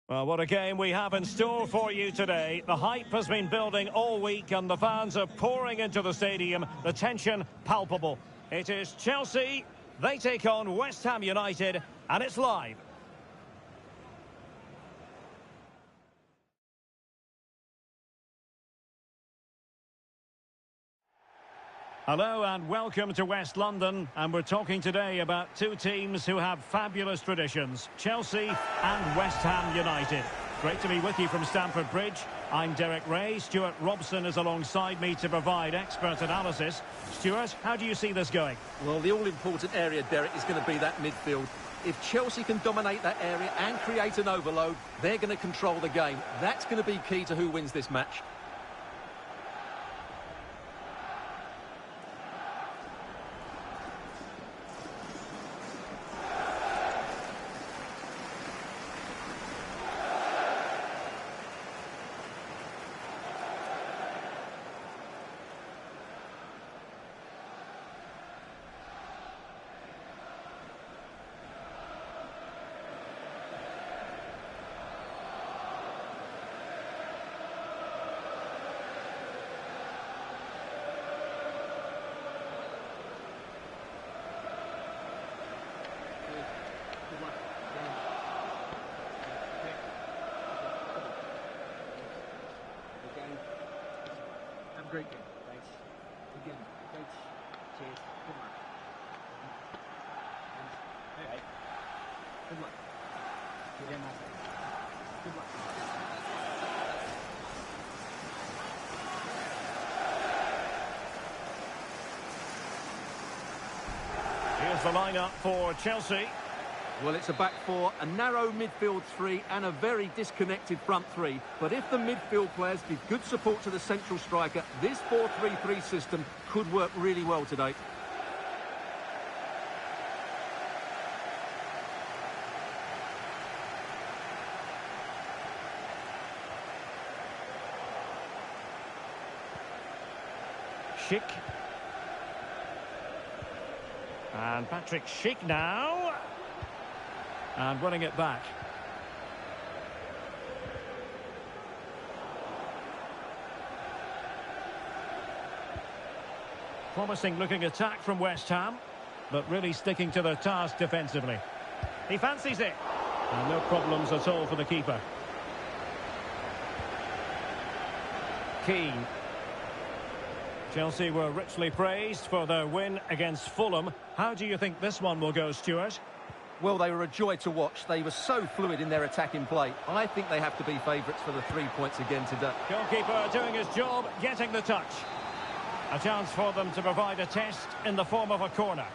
Well, what a game we have in store for you today. The hype has been building all week and the fans are pouring into the stadium. The tension palpable. It is Chelsea. They take on West Ham United and it's live. Hello and welcome to West London, and we're talking today about two teams who have fabulous traditions, Chelsea and West Ham United. Great to be with you from Stamford Bridge. I'm Derek Ray. Stuart Robson is alongside me to provide expert analysis. Stuart, how do you see this going? Well, the all-important area, Derek, is going to be that midfield. If Chelsea can dominate that area and create an overload, they're going to control the game. That's going to be key to who wins this match. Great game. Thanks. Good game. Thanks. Cheers. Good luck. Hey. Good luck. Good game, Master. Good luck. Here's the lineup for Chelsea. Well, it's a back four, a narrow midfield three and a very disconnected front three. But if the midfield players give good support to the central striker, this 4-3-3 system could work really well today. Schick. And Patrick Schick now. And winning it back. Promising looking attack from West Ham, but really sticking to their task defensively. He fancies it. And no problems at all for the keeper. Keane. Chelsea were richly praised for their win against Fulham. How do you think this one will go, Stuart? Well, they were a joy to watch. They were so fluid in their attacking play. I think they have to be favourites for the 3 points again today. Goalkeeper doing his job, getting the touch. A chance for them to provide a test in the form of a corner.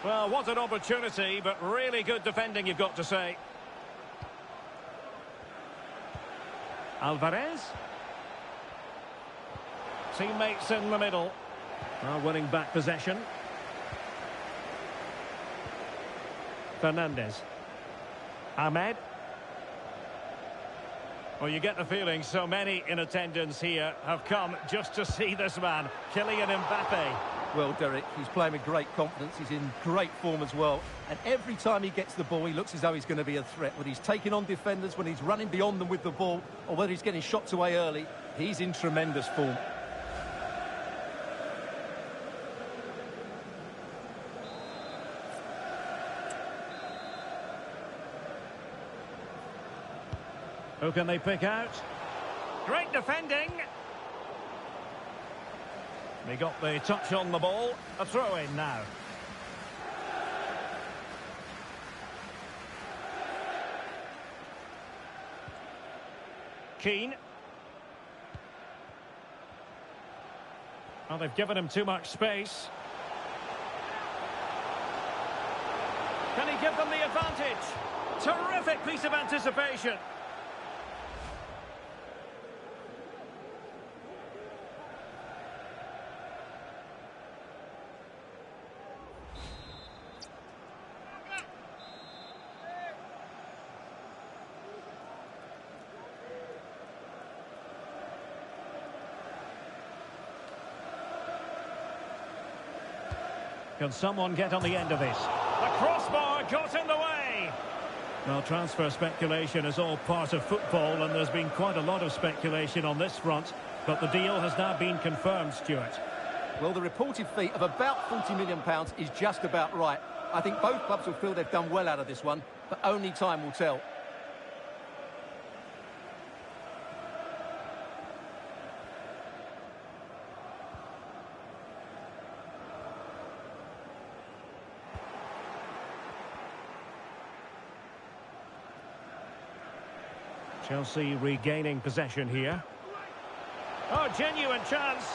Well, what an opportunity, but really good defending, you've got to say. Alvarez. Teammates in the middle. Well, winning back possession. Fernandes. Ahmed. Well, you get the feeling so many in attendance here have come just to see this man, Kylian Mbappe. Well, Derek, he's playing with great confidence. He's in great form as well. And every time he gets the ball, he looks as though he's going to be a threat. Whether he's taking on defenders, when he's running beyond them with the ball, or whether he's getting shots away early, he's in tremendous form. Who can they pick out? Great defending. They got the touch on the ball. A throw in now. Keane. Well, they've given him too much space. Can he give them the advantage? Terrific piece of anticipation. Can someone get on the end of this? The crossbar got in the way. Well, transfer speculation is all part of football, and there's been quite a lot of speculation on this front. But the deal has now been confirmed, Stuart. Well, the reported fee of about £40 million is just about right. I think both clubs will feel they've done well out of this one, but only time will tell. Chelsea regaining possession here. Oh, genuine chance.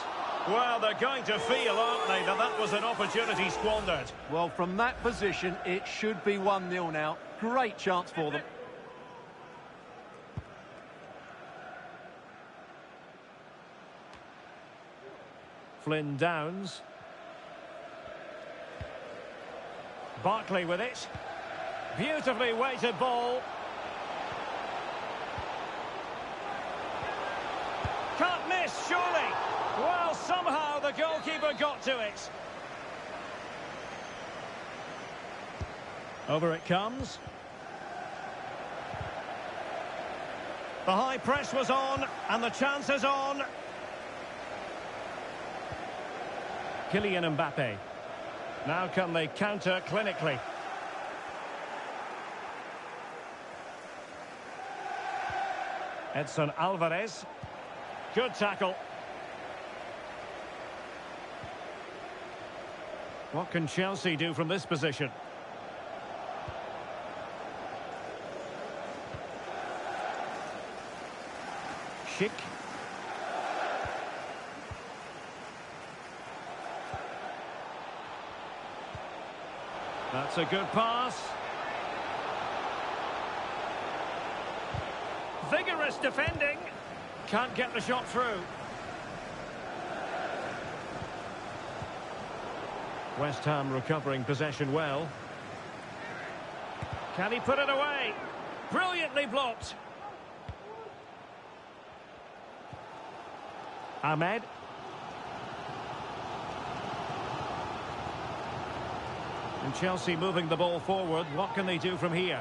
Well, they're going to feel, aren't they, that that was an opportunity squandered. Well, from that position, it should be 1-0 now. Great chance for them. Flynn Downs. Barkley with it. Beautifully weighted ball. Can't miss, surely. Well, somehow the goalkeeper got to it. Over it comes. The high press was on, and the chance is on. Kylian Mbappe. Now can they counter clinically? Edson Alvarez. Good tackle. What can Chelsea do from this position? Schick. That's a good pass. Vigorous defending. Can't get the shot through. West Ham recovering possession well. Can he put it away? Brilliantly blocked. Ahmed. And Chelsea moving the ball forward. What can they do from here?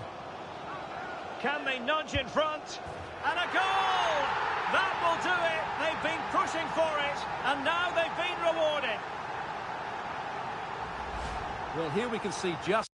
Can they nudge in front? And a goal! That will do it. They've been pushing for it, and now they've been rewarded. Well, here we can see just...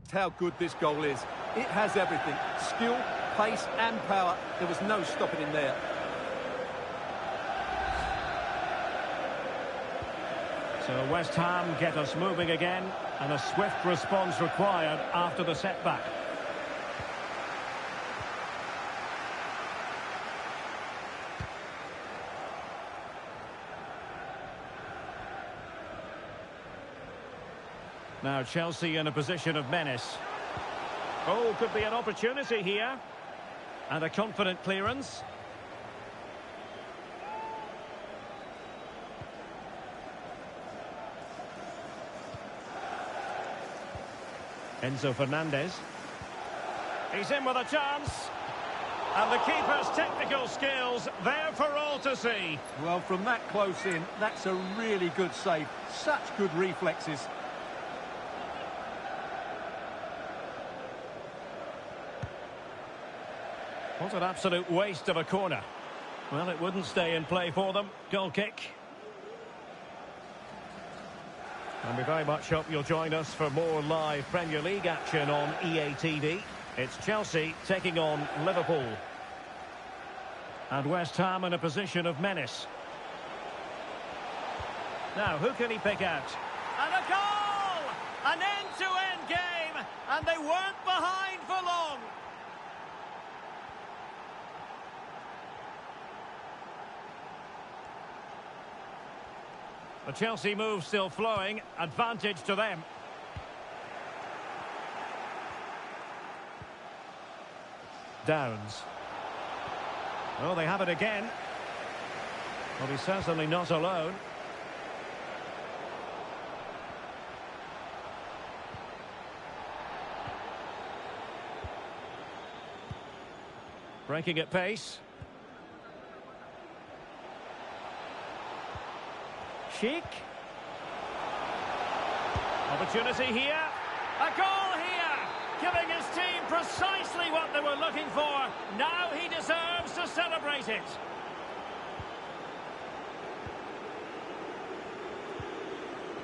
how good this goal is. It has everything. Skill, pace and power. There was no stopping him there. So West Ham get us moving again, and a swift response required after the setback. Now Chelsea in a position of menace. Oh, could be an opportunity here. And a confident clearance. Enzo Fernandez. He's in with a chance. And the keeper's technical skills there for all to see. Well, from that close in, that's a really good save. Such good reflexes. What an absolute waste of a corner. Well, it wouldn't stay in play for them. Goal kick. And we very much hope you'll join us for more live Premier League action on EA TV. It's Chelsea taking on Liverpool. And West Ham in a position of menace. Now, who can he pick out? And a goal! An end-to-end game! And they weren't behind for long. The Chelsea move still flowing. Advantage to them. Downs. Oh, they have it again. Well, he's certainly not alone. Breaking at pace. Sheik. Opportunity here. A goal here. Giving his team precisely what they were looking for. Now he deserves to celebrate it.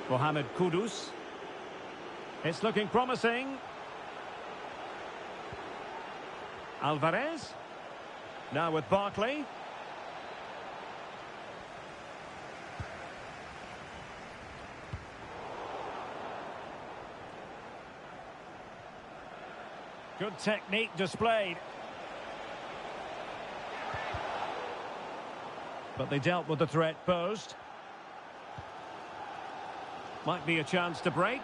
Mohamed Kudus. It's looking promising. Alvarez. Now with Barkley. Good technique displayed. But they dealt with the threat posed. Might be a chance to break.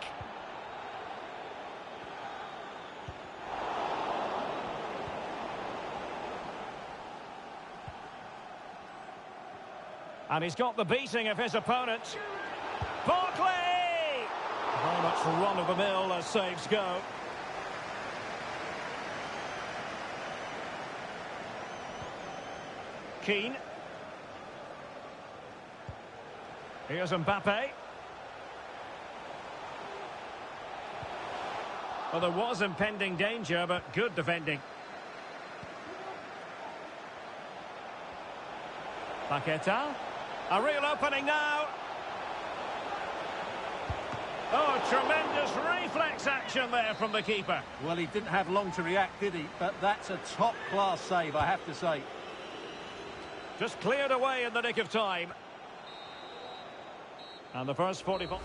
And he's got the beating of his opponent. Barkley! Very much run-of-the-mill as saves go. Keane. Here's Mbappe. Well, there was impending danger, but good defending. Paqueta. A real opening now. Oh, tremendous reflex action there from the keeper. Well, he didn't have long to react, did he? But that's a top-class save, I have to say. Just cleared away in the nick of time. And the first 45.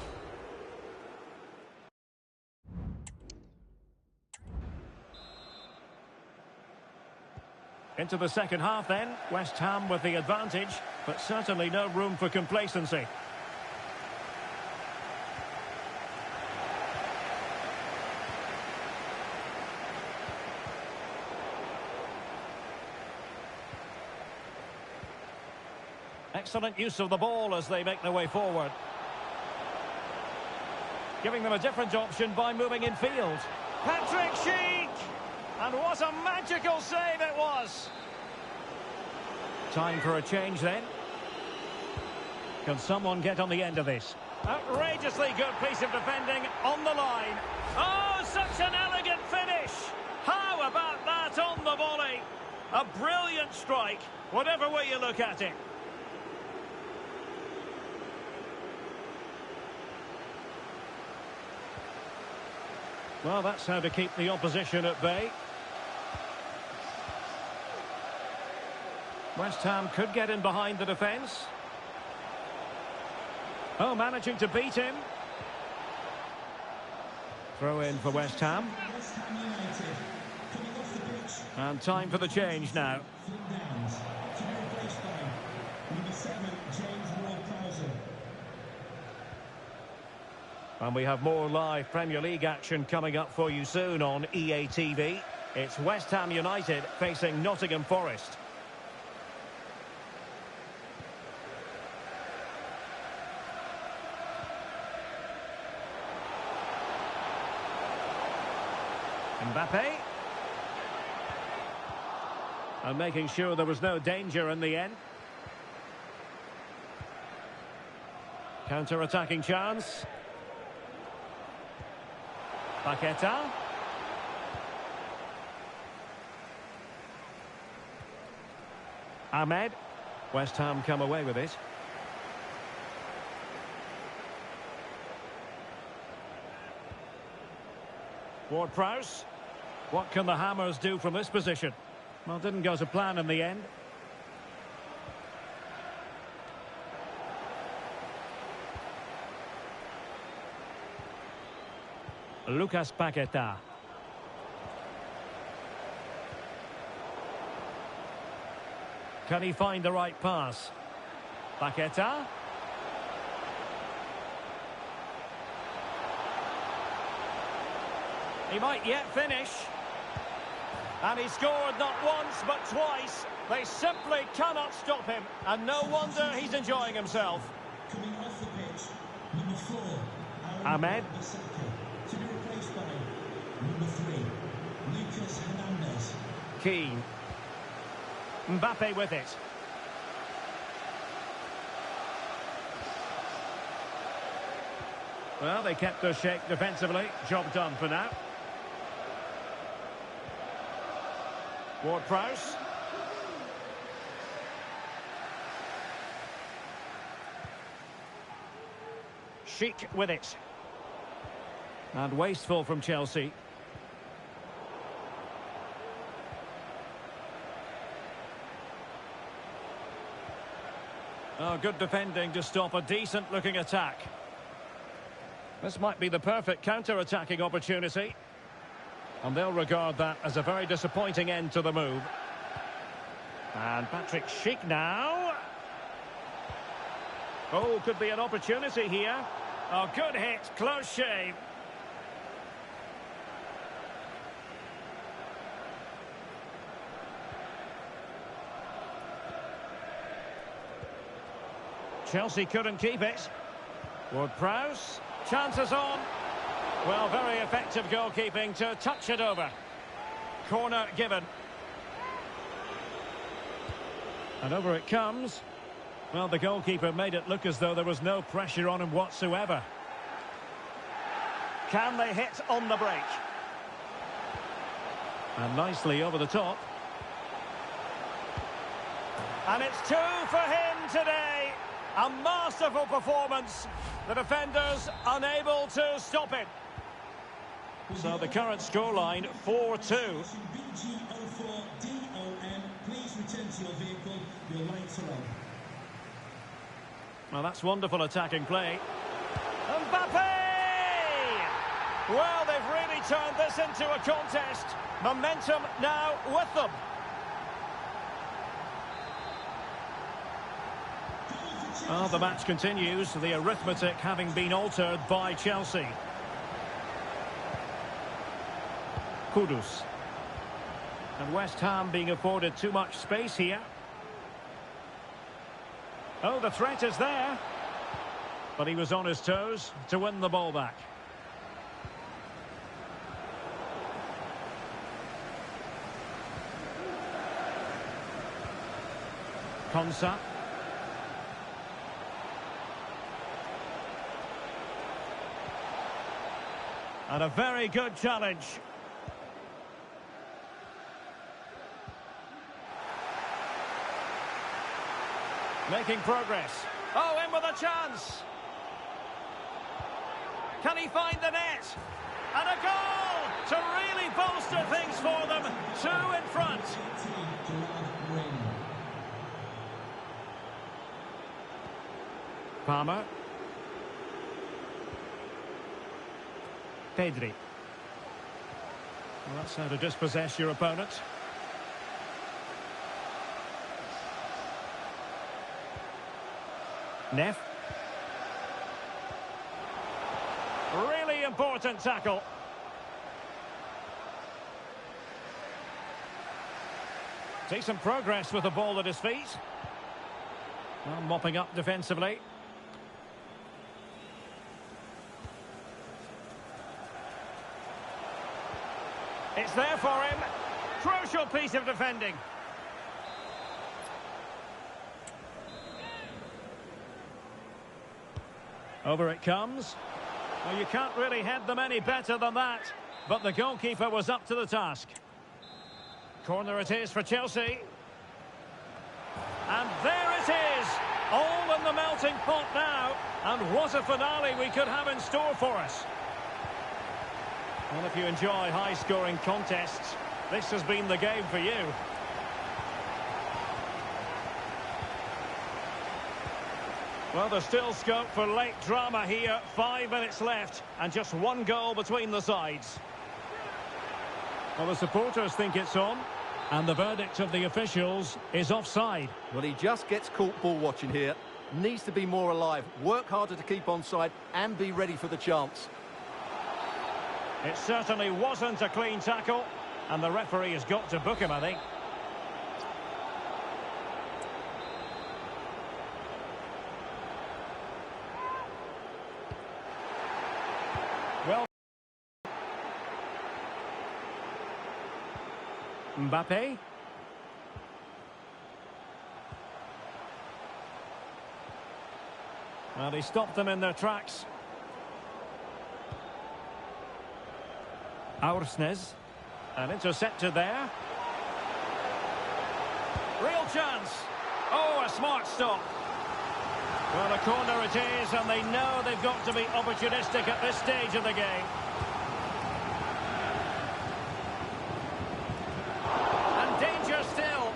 Into the second half then. West Ham with the advantage, but certainly no room for complacency. Excellent use of the ball as they make their way forward. Giving them a different option by moving in field. Patrick Schick! And what a magical save it was! Time for a change then. Can someone get on the end of this? Outrageously good piece of defending on the line. Oh, such an elegant finish! How about that on the volley? A brilliant strike, whatever way you look at it. Well, that's how to keep the opposition at bay. West Ham could get in behind the defence. Oh, managing to beat him. Throw in for West Ham. And time for the change now. And we have more live Premier League action coming up for you soon on EA TV. It's West Ham United facing Nottingham Forest. Mbappe. And making sure there was no danger in the end. Counter-attacking chance. Paqueta. Ahmed. West Ham come away with it. Ward-Prowse. What can the Hammers do from this position? Well, didn't go to plan in the end. Lucas Paqueta. Can he find the right pass? Paqueta. He might yet finish. And he scored not once but twice. They simply cannot stop him. And no wonder he's enjoying himself. Coming off the pitch, number 4, Ahmed. Bissaka, to be replaced by number 3, Lucas Hernandez. Keane. Mbappe with it. Well, they kept their shape defensively. Job done for now. Ward-Prowse. Sheik with it. And wasteful from Chelsea. Oh, good defending to stop a decent-looking attack. This might be the perfect counter-attacking opportunity. And they'll regard that as a very disappointing end to the move. And Patrick Schick now. Oh, could be an opportunity here. Oh, good hit, close shave. Chelsea couldn't keep it. Ward-Prowse. Chances on. Well, very effective goalkeeping to touch it over. Corner given. And over it comes. Well, the goalkeeper made it look as though there was no pressure on him whatsoever. Can they hit on the break? And nicely over the top. And it's 2 for him today. A masterful performance. The defenders unable to stop it. So the current scoreline 4-2. BG04DOM, please return to your vehicle. Your lights are on. Well, that's wonderful attacking play. Mbappe! Well, they've really turned this into a contest. Momentum now with them. Oh, the match continues, the arithmetic having been altered by Chelsea. Kudus. And West Ham being afforded too much space here. Oh, the threat is there. But he was on his toes to win the ball back. Konsa. And a very good challenge. Making progress. Oh, in with a chance. Can he find the net? And a goal to really bolster things for them. 2 in front. Palmer. Pedri. Well, that's how to dispossess your opponent. Neff. Really important tackle. Decent progress with the ball at his feet. Well, mopping up defensively. It's there for him. Crucial piece of defending. Over it comes. Well, you can't really head them any better than that. But the goalkeeper was up to the task. Corner it is for Chelsea. And there it is. All in the melting pot now. And what a finale we could have in store for us. Well, if you enjoy high-scoring contests, this has been the game for you. Well, there's still scope for late drama here. 5 minutes left, and just 1 goal between the sides. Well, the supporters think it's on. And the verdict of the officials is offside. Well, he just gets caught ball watching here. Needs to be more alive, work harder to keep onside and be ready for the chance. It certainly wasn't a clean tackle, and the referee has got to book him, I think. Well, Mbappe. Well, he stopped them in their tracks. Aursnes. And intercepted there. Real chance. Oh, a smart stop. Well, a corner it is, and they know they've got to be opportunistic at this stage of the game. And danger still.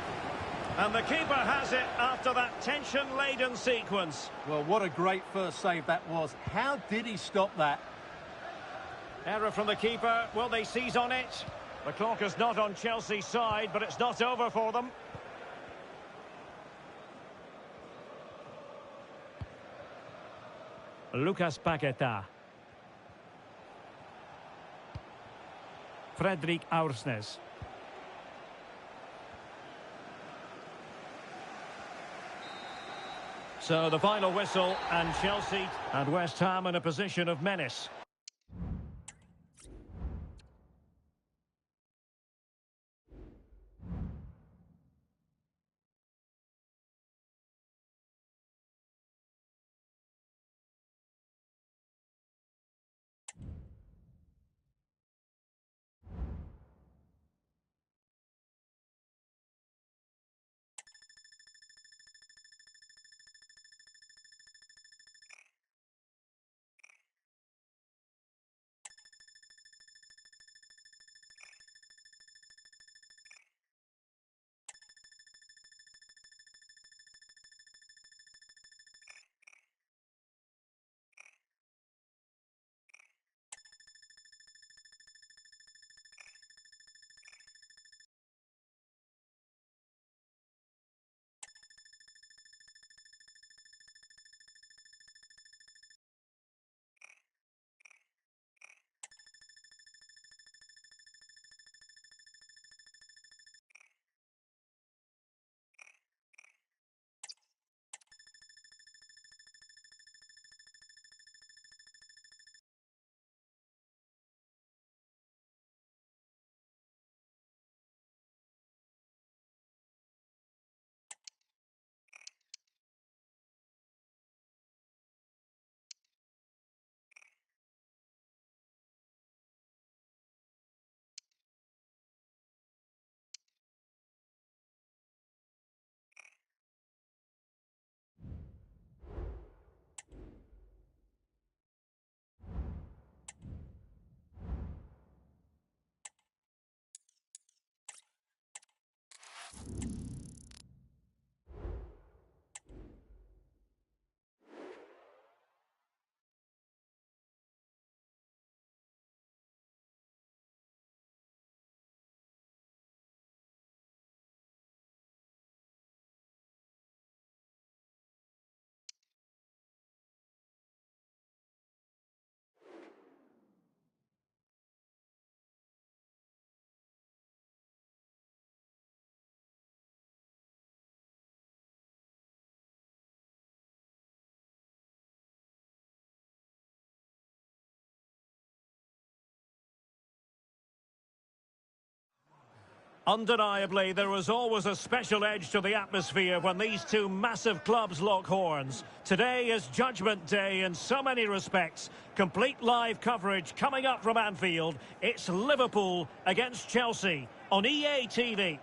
And the keeper has it after that tension-laden sequence. Well, what a great first save that was. How did he stop that? Error from the keeper. Will they seize on it? The clock is not on Chelsea's side, but it's not over for them. Lucas Paqueta. Fredrik Aursnes. So the final whistle, and Chelsea and West Ham in a position of menace. Undeniably, there was always a special edge to the atmosphere when these two massive clubs lock horns. Today is Judgment Day in so many respects. Complete live coverage coming up from Anfield. It's Liverpool against Chelsea on EA TV.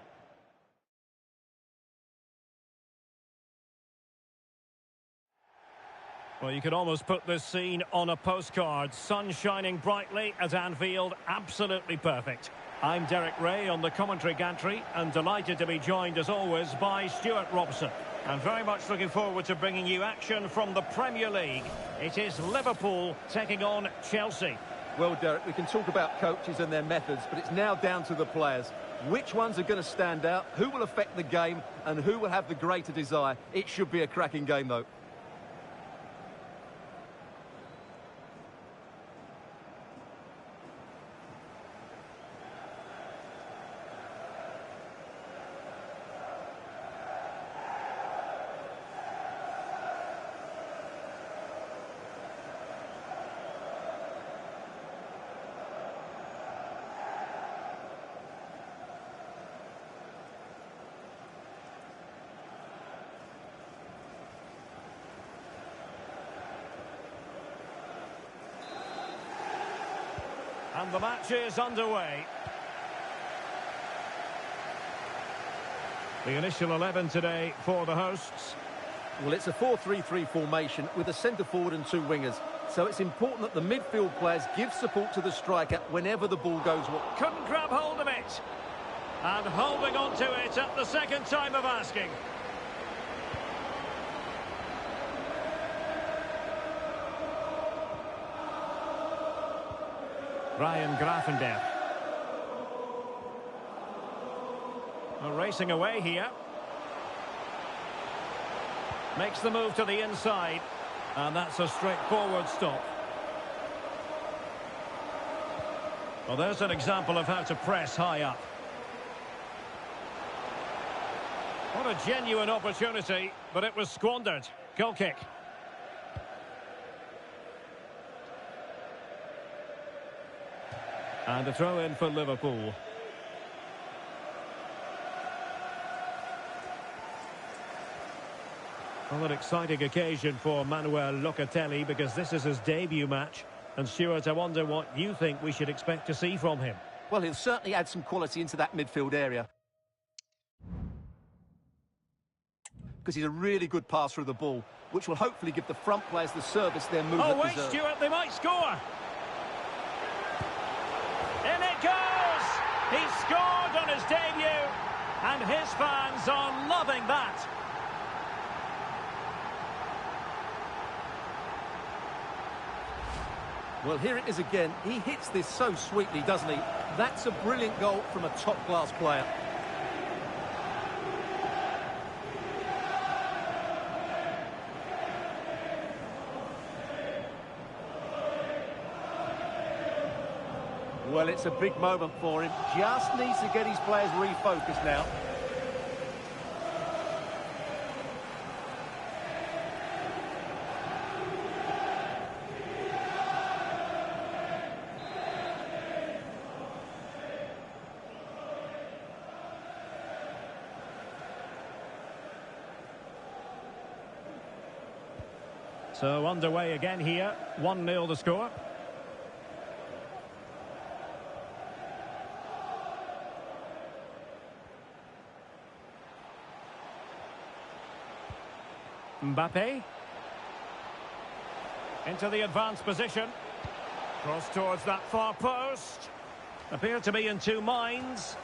Well, you could almost put this scene on a postcard. Sun shining brightly at Anfield, absolutely perfect. I'm Derek Ray on the commentary gantry, and delighted to be joined as always by Stuart Robson. And very much looking forward to bringing you action from the Premier League. It is Liverpool taking on Chelsea. Well, Derek, we can talk about coaches and their methods, but it's now down to the players. Which ones are going to stand out? Who will affect the game? And who will have the greater desire? It should be a cracking game, though. And the match is underway. The initial 11 today for the hosts. Well, it's a 4-3-3 formation with a centre forward and two wingers. So it's important that the midfield players give support to the striker whenever the ball goes wide. Couldn't grab hold of it. And holding on to it at the second time of asking. Ryan Gravenberch. Racing away here. Makes the move to the inside. And that's a straightforward stop. Well, there's an example of how to press high up. What a genuine opportunity, but it was squandered. Goal kick. And a throw in for Liverpool. Well, an exciting occasion for Manuel Locatelli because this is his debut match. And Stuart, I wonder what you think we should expect to see from him. Well, he'll certainly add some quality into that midfield area. Because he's a really good passer of the ball, which will hopefully give the front players the service their movement Oh, wait, deserves. Stuart, they might score. In it goes! He scored on his debut, and his fans are loving that. Well, here it is again. He hits this so sweetly, doesn't he? That's a brilliant goal from a top-class player. Well, it's a big moment for him. Just needs to get his players refocused now. So underway again here. 1-0 the score. Mbappe. Into the advanced position. Cross towards that far post. Appear to be in two minds.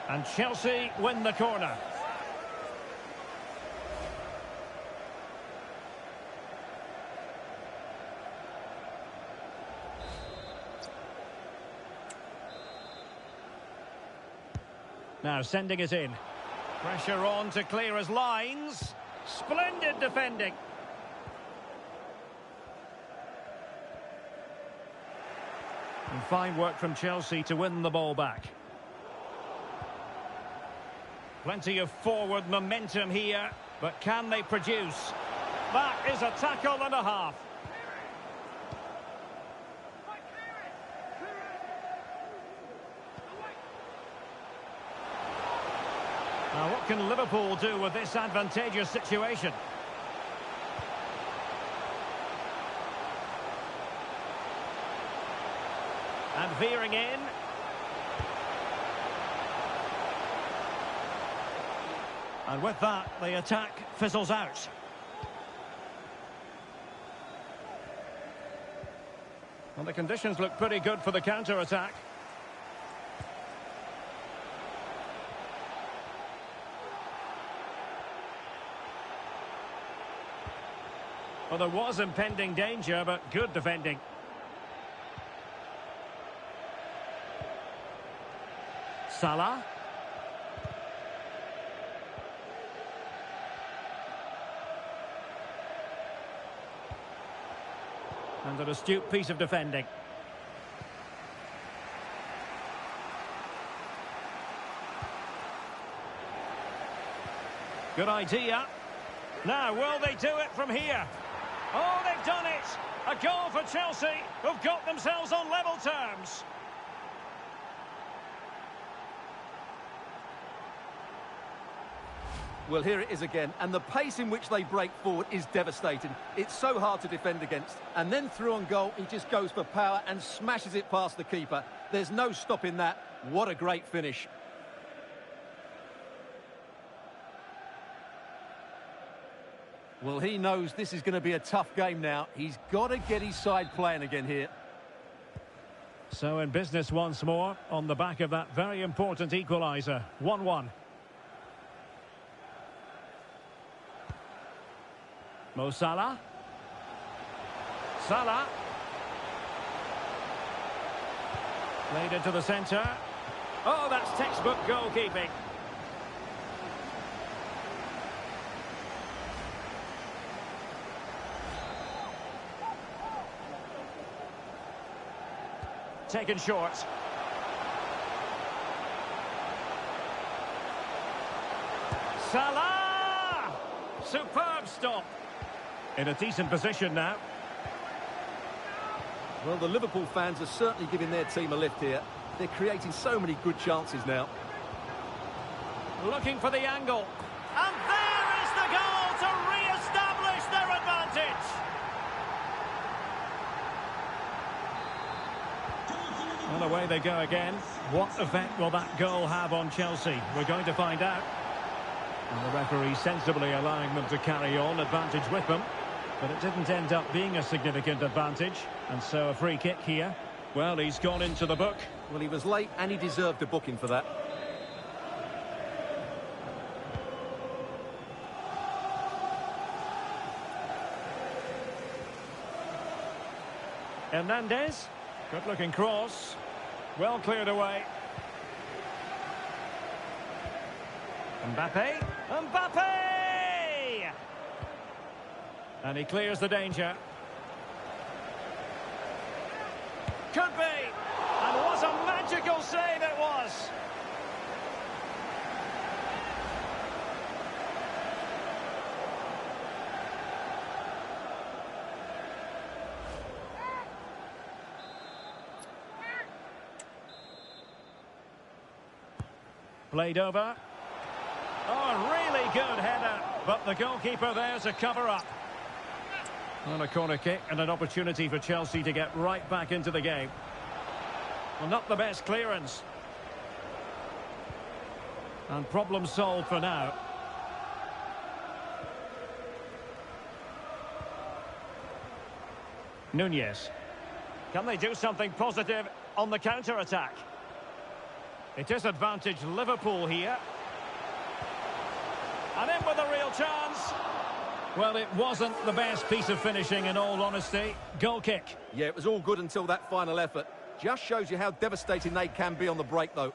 And Chelsea win the corner. Now sending it in. Pressure on to clear his lines. Splendid defending. And fine work from Chelsea to win the ball back. Plenty of forward momentum here, but can they produce? That is a tackle and a half. Now, what can Liverpool do with this advantageous situation? And veering in. And with that, the attack fizzles out. Well, the conditions look pretty good for the counter-attack. Well, there was impending danger, but good defending. Salah. And an astute piece of defending. Good idea. Now, will they do it from here? Oh, they've done it! A goal for Chelsea, who've got themselves on level terms. Well, here it is again, and the pace in which they break forward is devastating. It's so hard to defend against. And then through on goal, he just goes for power and smashes it past the keeper. There's no stopping that. What a great finish. Well, he knows this is going to be a tough game now. He's got to get his side playing again here. So in business once more, on the back of that very important equaliser. 1-1. Mo Salah. Salah. Played into the centre. Oh, that's textbook goalkeeping. Taken short. Salah! Superb stop. In a decent position now. Well, the Liverpool fans are certainly giving their team a lift here. They're creating so many good chances now. Looking for the angle. And there is the goal to re-establish their advantage. And away they go again. What effect will that goal have on Chelsea? We're going to find out. And the referee sensibly allowing them to carry on, advantage with them. But it didn't end up being a significant advantage. And so a free kick here. Well, he's gone into the book. Well, he was late and he deserved a booking for that. Hernandez. Good-looking cross. Well cleared away. Mbappe. Mbappe! And he clears the danger. Could be. And what a magical save it was. Played over. Oh, really good header. But the goalkeeper there to cover up. On a corner kick and an opportunity for Chelsea to get right back into the game. Well, not the best clearance. And problem solved for now. Nunez. Can they do something positive on the counter-attack? It is advantage Liverpool here. And in with a real chance. Well, it wasn't the best piece of finishing, in all honesty. Goal kick. Yeah, it was all good until that final effort. Just shows you how devastating they can be on the break, though.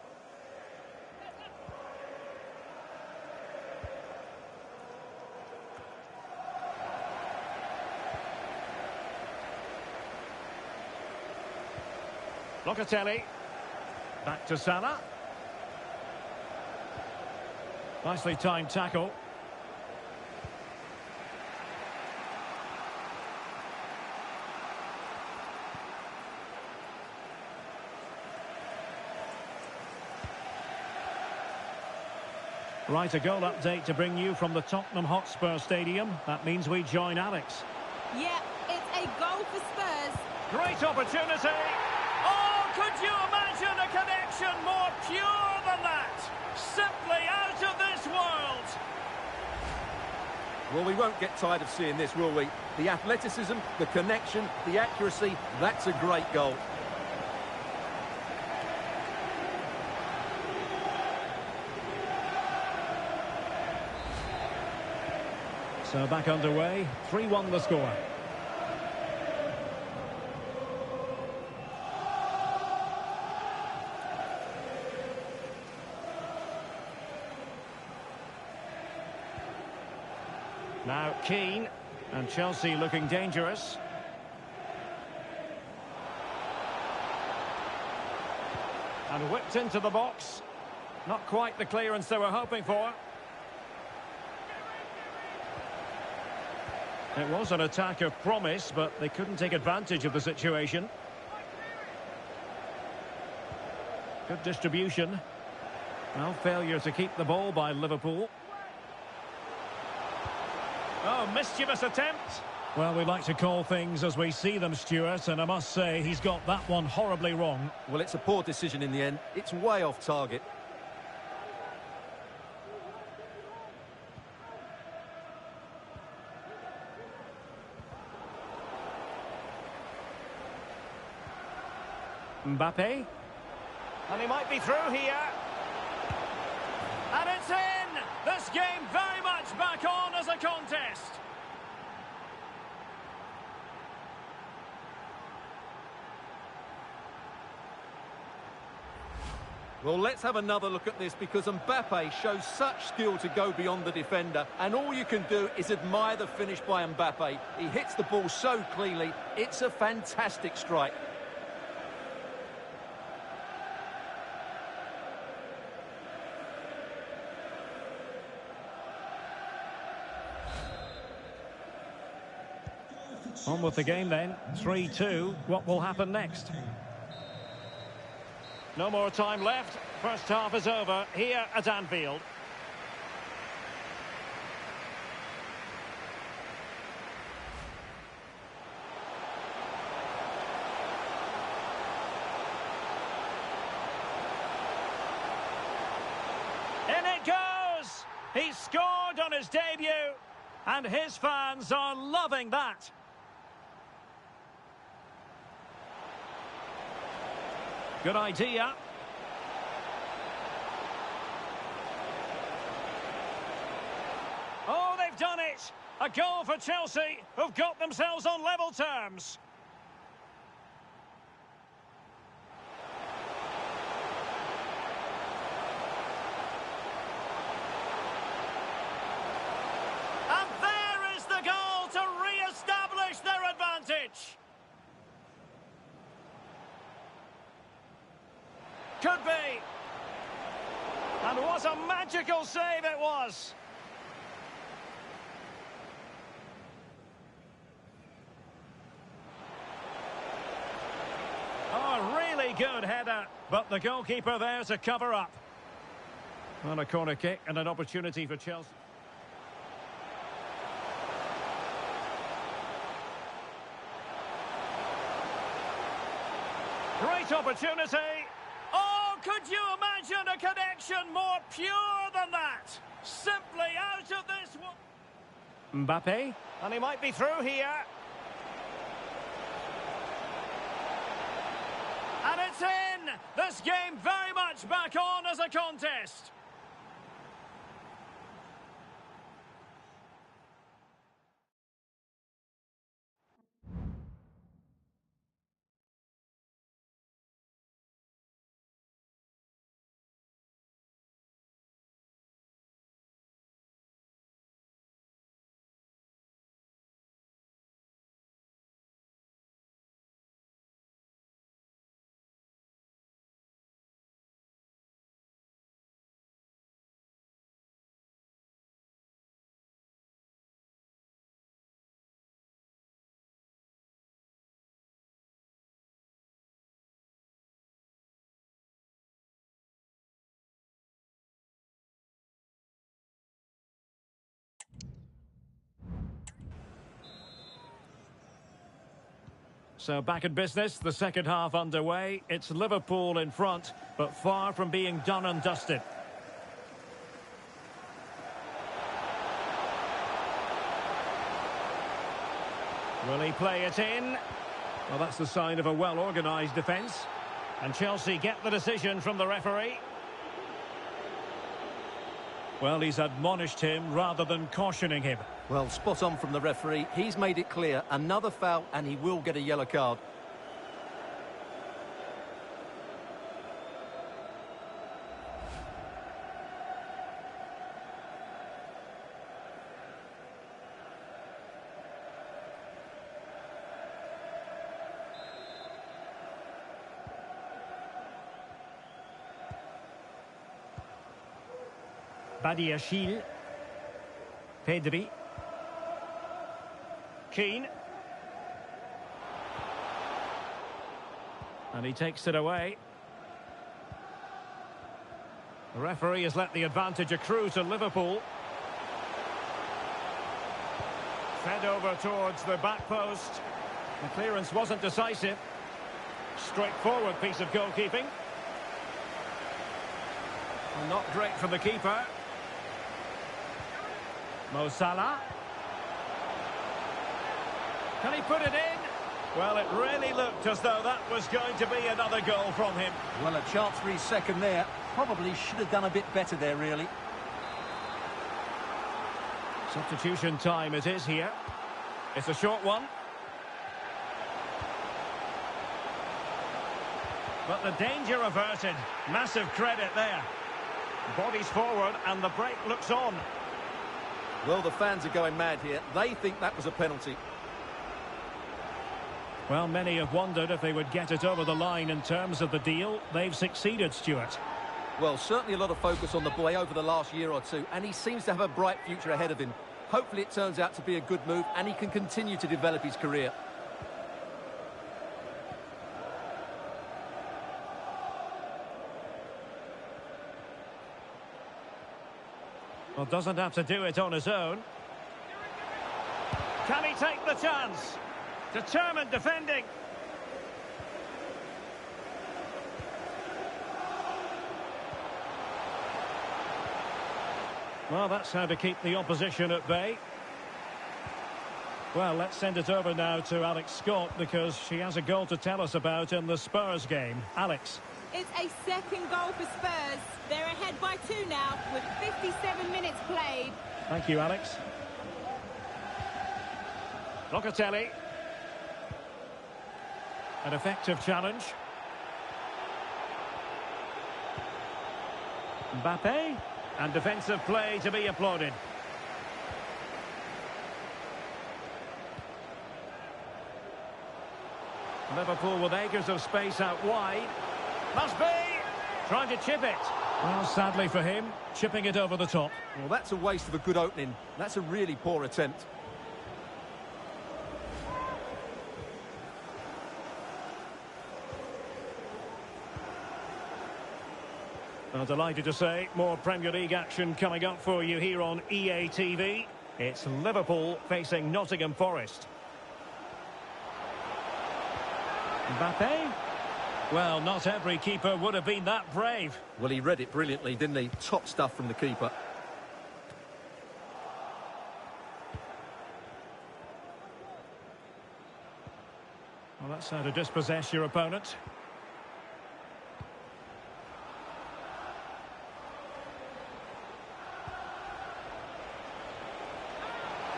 Locatelli. Back to Salah. Nicely timed tackle. Right, a goal update to bring you from the Tottenham Hotspur Stadium. That means we join Alex. Yeah, it's a goal for Spurs. Great opportunity. Oh, could you imagine a connection more pure than that? Simply out of this world. Well, we won't get tired of seeing this, will we? The athleticism, the connection, the accuracy, that's a great goal. So back underway, 3-1 the score. Now Keane, and Chelsea looking dangerous. And whipped into the box. Not quite the clearance they were hoping for. It was an attack of promise, but they couldn't take advantage of the situation. Good distribution. Well, failure to keep the ball by Liverpool. Oh, mischievous attempt. Well, we like to call things as we see them, Stuart, and I must say he's got that one horribly wrong. Well, it's a poor decision in the end. It's way off target. Mbappe. And he might be through here. And it's in! This game very much back on as a contest. Well, let's have another look at this because Mbappe shows such skill to go beyond the defender, and all you can do is admire the finish by Mbappe. He hits the ball so cleanly, it's a fantastic strike. On with the game then, 3-2. What will happen next? No more time left. First half is over here at Anfield. In it goes! He scored on his debut, and his fans are loving that. Good idea. Oh, they've done it! A goal for Chelsea, who've got themselves on level terms. And there is the goal to re-establish their advantage. Could be. And what a magical save it was. Oh, really good header. But the goalkeeper there to cover up. On a corner kick and an opportunity for Chelsea. Great opportunity. Oh, could you imagine a connection more pure than that? Simply out of this one. Mbappe. And he might be through here. And it's in! This game very much back on as a contest. So back in business, the second half underway. It's Liverpool in front, but far from being done and dusted. Will he play it in? Well, that's the sign of a well-organised defence. And Chelsea get the decision from the referee. Well, he's admonished him rather than cautioning him. Well, spot on from the referee. He's made it clear. Another foul and he will get a yellow card. Badiashile. Pedri. Keane. And he takes it away. The referee has let the advantage accrue to Liverpool. Fed over towards the back post. The clearance wasn't decisive. Straightforward piece of goalkeeping. Well, not great from the keeper. Mo Salah. Can he put it in? Well, it really looked as though that was going to be another goal from him. Well, a chance for his second there. Probably should have done a bit better there, really. Substitution time it is here. It's a short one. But the danger averted. Massive credit there. Bodies forward and the break looks on. Well, the fans are going mad here. They think that was a penalty. Well, many have wondered if they would get it over the line in terms of the deal. They've succeeded, Stuart. Well, certainly a lot of focus on the boy over the last year or two, and he seems to have a bright future ahead of him. Hopefully it turns out to be a good move, and he can continue to develop his career. Well, doesn't have to do it on his own. Can he take the chance? Determined defending. Well, that's how to keep the opposition at bay. Well, let's send it over now to Alex Scott because she has a goal to tell us about in the Spurs game. Alex. It's a second goal for Spurs. They're ahead by 2 now with 57 minutes played. Thank you, Alex. Locatelli. An effective challenge. Mbappe. And defensive play to be applauded. Liverpool with acres of space out wide. Must be! Trying to chip it. Well, sadly for him, chipping it over the top. Well, that's a waste of a good opening. That's a really poor attempt. Well, delighted to say, more Premier League action coming up for you here on EA TV. It's Liverpool facing Nottingham Forest. Mbappe? Well, not every keeper would have been that brave. Well, he read it brilliantly, didn't he? Top stuff from the keeper. Well, that's how to dispossess your opponent.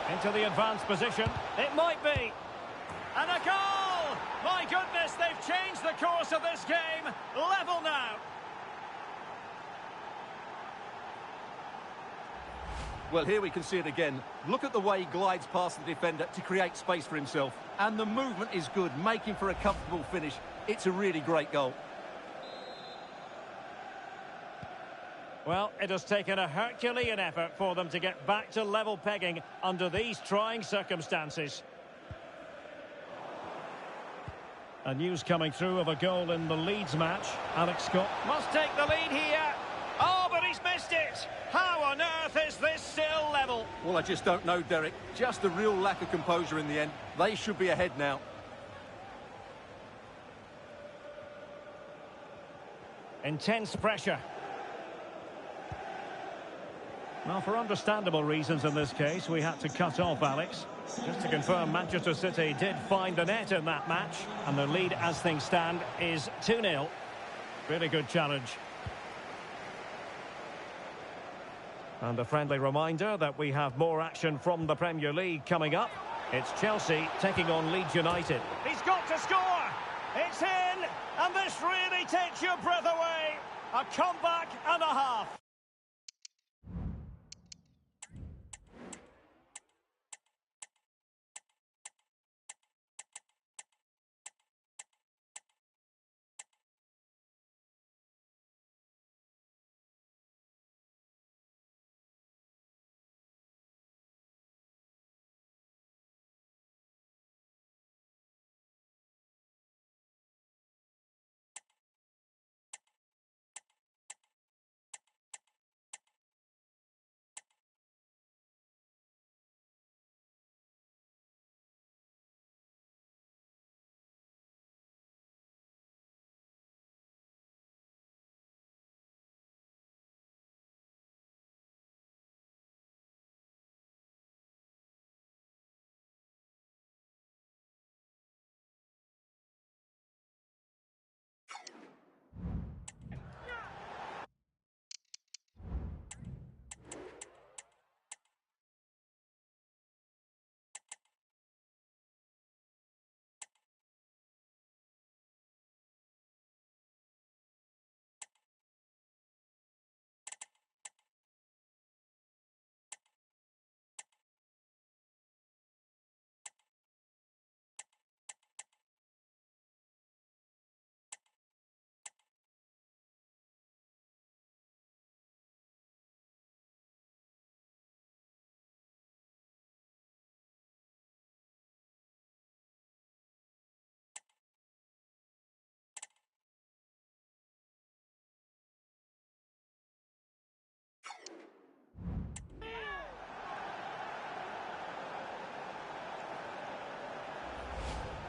Into the advanced position. It might be. And a goal! My goodness, they've changed the course of this game. Level now. Well, here we can see it again. Look at the way he glides past the defender to create space for himself. And the movement is good, making for a comfortable finish. It's a really great goal. Well, it has taken a Herculean effort for them to get back to level pegging under these trying circumstances. A news coming through of a goal in the Leeds match. Alex Scott must take the lead here. Oh, but he's missed it. How on earth is this still level? Well, I just don't know, Derek. Just a real lack of composure in the end. They should be ahead now. Intense pressure. Well, for understandable reasons in this case, we had to cut off Alex. Just to confirm, Manchester City did find the net in that match, and the lead as things stand is 2-0. Really good challenge. And a friendly reminder that we have more action from the Premier League coming up. It's Chelsea taking on Leeds United. He's got to score! It's in! And this really takes your breath away! A comeback and a half.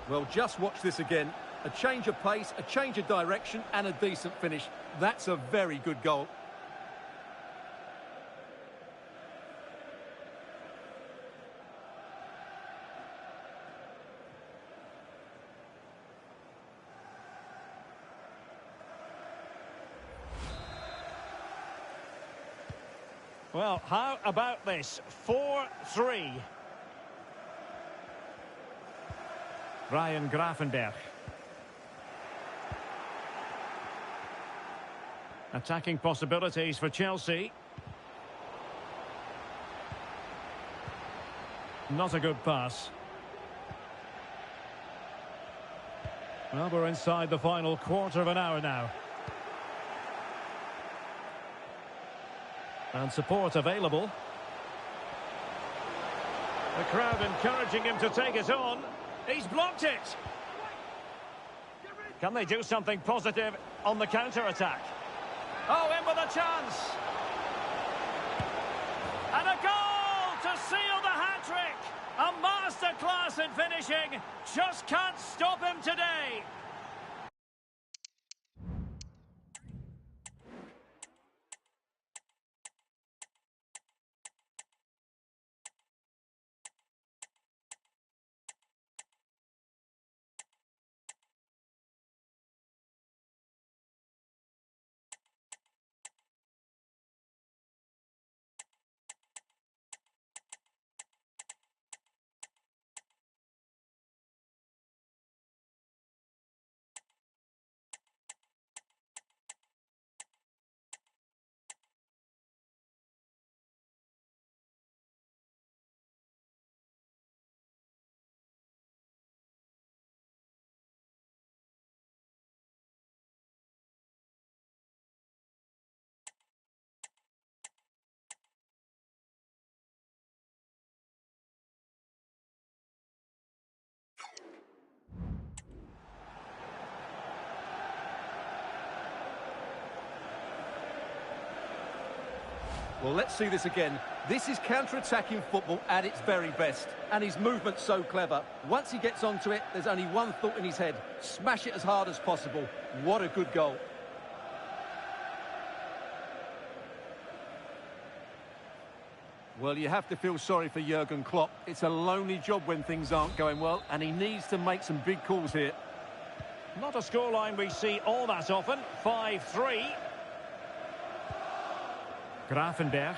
Well, just watch this again. A change of pace, a change of direction, and a decent finish. That's a very good goal. Well, how about this? 4-3. Ryan Gravenberch. Attacking possibilities for Chelsea. Not a good pass. Well, we're inside the final quarter of an hour now. And support available. The crowd encouraging him to take it on. He's blocked it. Can they do something positive on the counter-attack? Oh, in with a chance. And a goal to seal the hat-trick. A masterclass in finishing. Just can't stop him today. Well, let's see this again. This is counter-attacking football at its very best. And his movement's so clever. Once he gets onto it, there's only one thought in his head. Smash it as hard as possible. What a good goal. Well, you have to feel sorry for Jurgen Klopp. It's a lonely job when things aren't going well, and he needs to make some big calls here. Not a scoreline we see all that often. 5-3. Gravenberch.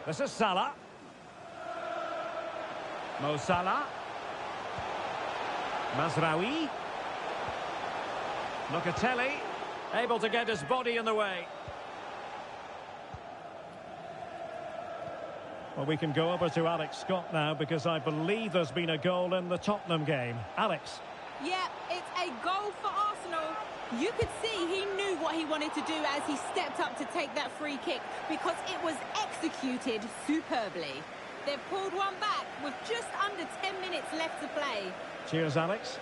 This is Salah. Mo Salah. Mazraoui. Locatelli. Able to get his body in the way. Well, we can go over to Alex Scott now because I believe there's been a goal in the Tottenham game. Alex. Yeah, it's a goal for Arsenal. You could see he knew what he wanted to do as he stepped up to take that free kick because it was executed superbly. They've pulled one back with just under 10 minutes left to play. Cheers, Alex.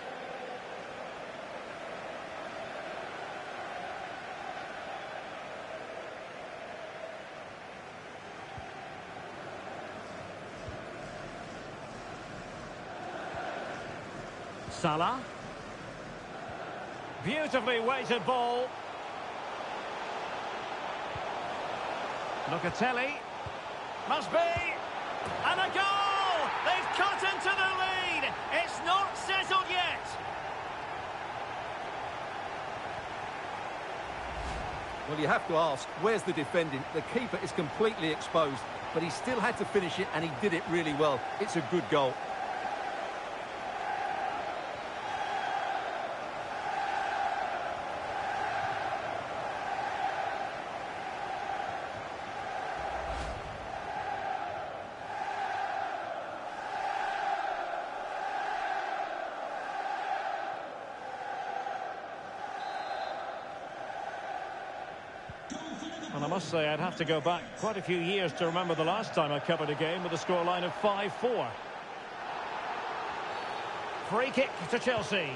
Salah. Beautifully weighted ball. Locatelli. Must be. And a goal! They've cut into the lead. It's not settled yet. Well, you have to ask, where's the defending? The keeper is completely exposed, but he still had to finish it, and he did it really well. It's a good goal. And I must say, I'd have to go back quite a few years to remember the last time I covered a game with a scoreline of 5-4. Free kick to Chelsea.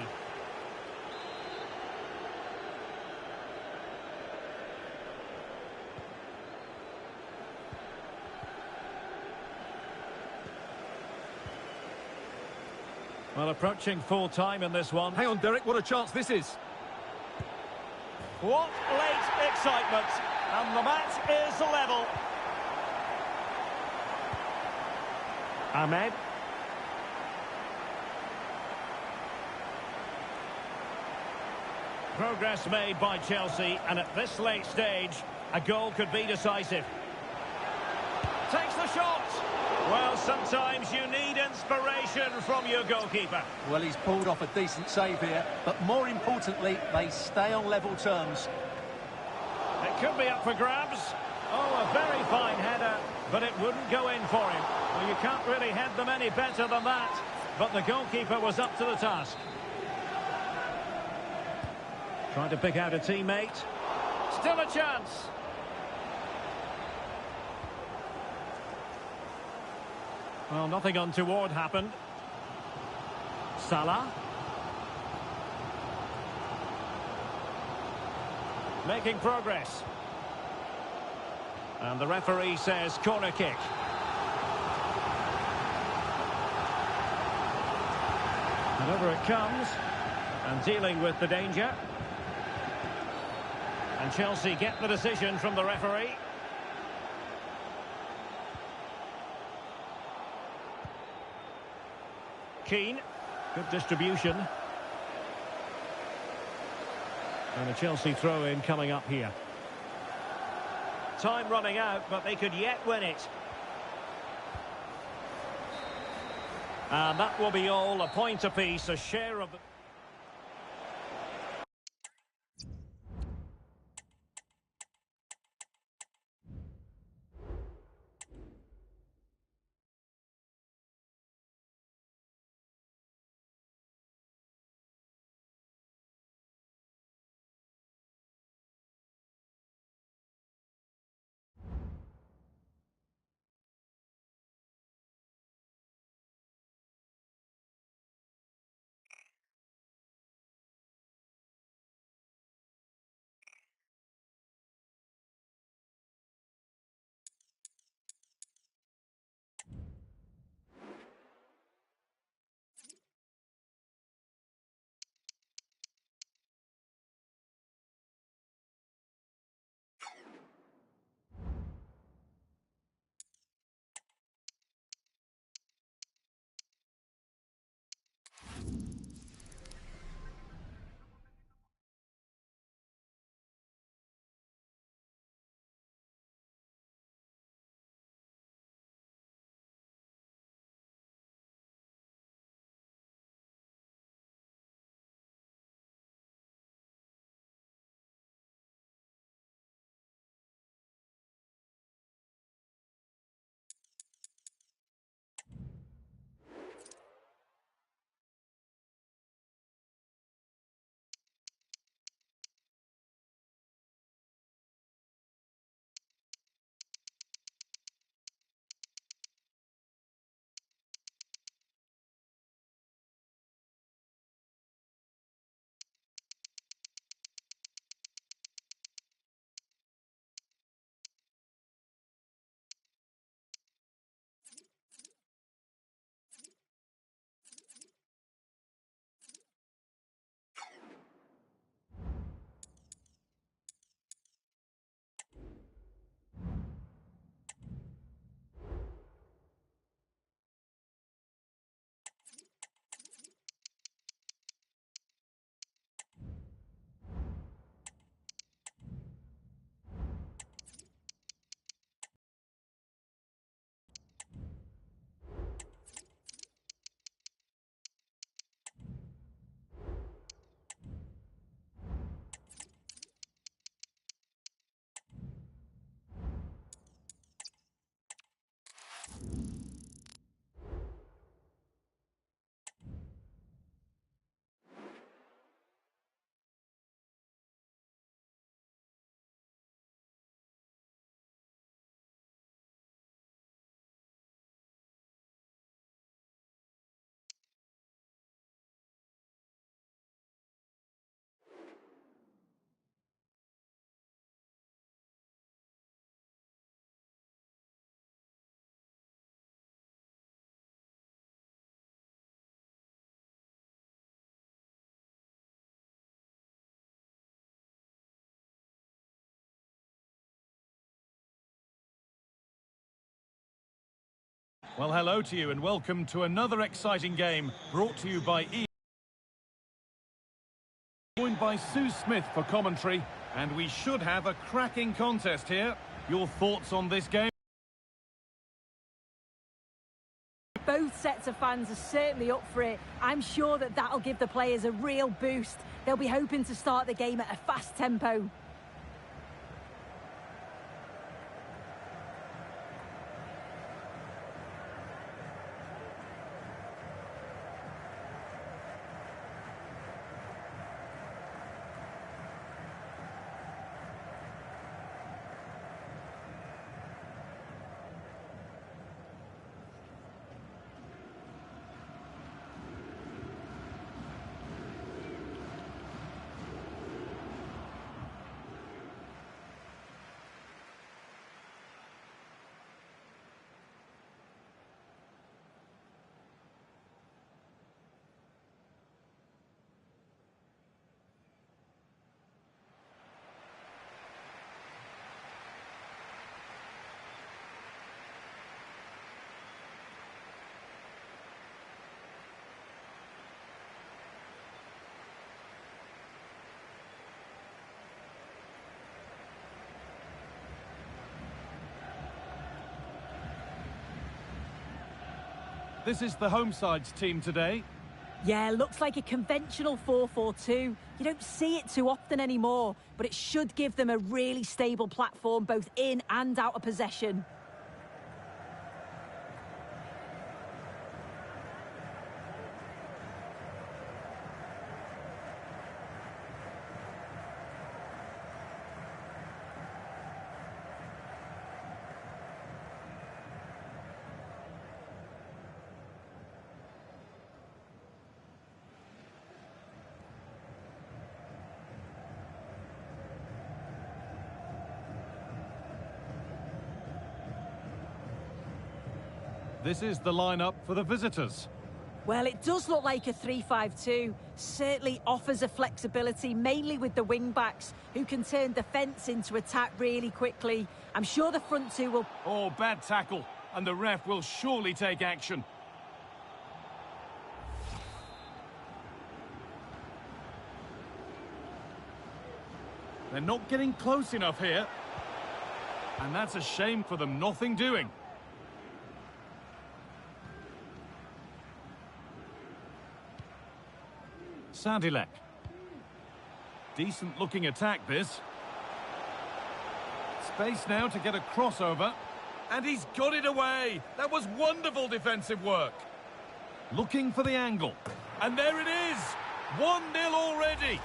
Well, approaching full time in this one. Hang on, Derek, what a chance this is. What late excitement. And the match is level. Ahmed. Progress made by Chelsea, and at this late stage, a goal could be decisive. Takes the shot. Well, sometimes you need inspiration from your goalkeeper. Well, he's pulled off a decent save here, but more importantly, they stay on level terms. It could be up for grabs. Oh, a very fine header, but it wouldn't go in for him. Well, you can't really head them any better than that, but the goalkeeper was up to the task. Trying to pick out a teammate. Still a chance. Well, nothing untoward happened. Salah. Making progress. And the referee says corner kick. And over it comes. And dealing with the danger. And Chelsea get the decision from the referee. Keane. Good distribution. And a Chelsea throw-in coming up here. Time running out, but they could yet win it. And that will be all. A point apiece, a share of the... Well, hello to you and welcome to another exciting game brought to you by joined by Sue Smith for commentary, and we should have a cracking contest here. Your thoughts on this game? Both sets of fans are certainly up for it. I'm sure that that'll give the players a real boost. They'll be hoping to start the game at a fast tempo. This is the home side's team today. Yeah, looks like a conventional 4-4-2. You don't see it too often anymore, but it should give them a really stable platform both in and out of possession. This is the lineup for the visitors. Well, it does look like a 3-5-2. Certainly offers a flexibility, mainly with the wing-backs, who can turn defence into attack really quickly. I'm sure the front two will... Oh, bad tackle, and the ref will surely take action. They're not getting close enough here. And that's a shame for them, nothing doing. Sadilek. Decent looking attack this. Space now to get a crossover. And he's got it away. That was wonderful defensive work. Looking for the angle. And there it is. 1-0 already.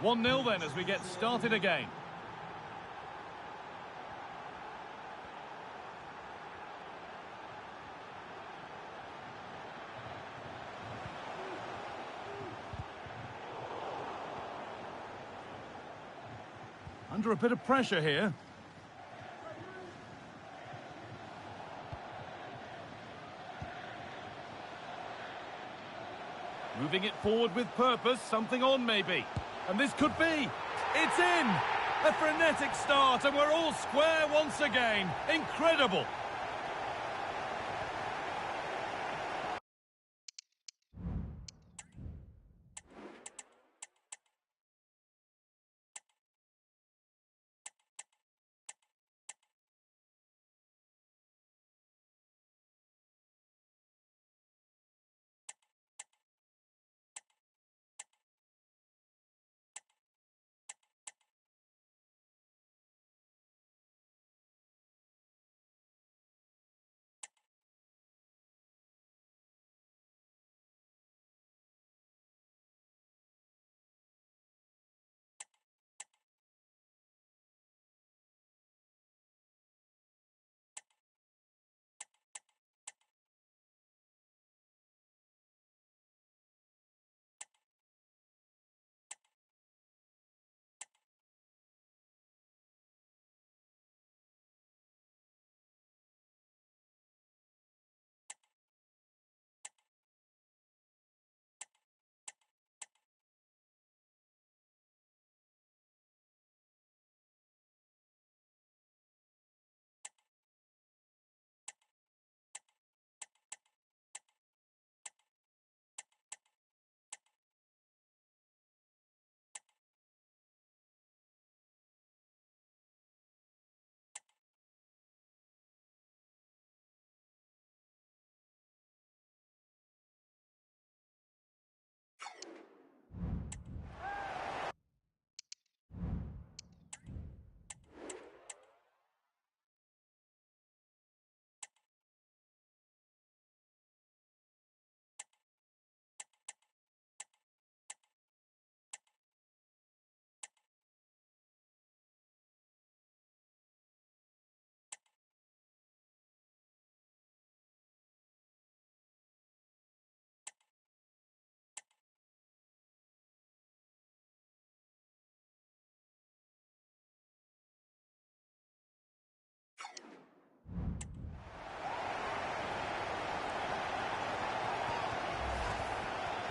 1-0 then as we get started again. Under a bit of pressure here. Moving it forward with purpose, something on maybe. And this could be. It's in! A frenetic start and we're all square once again. Incredible!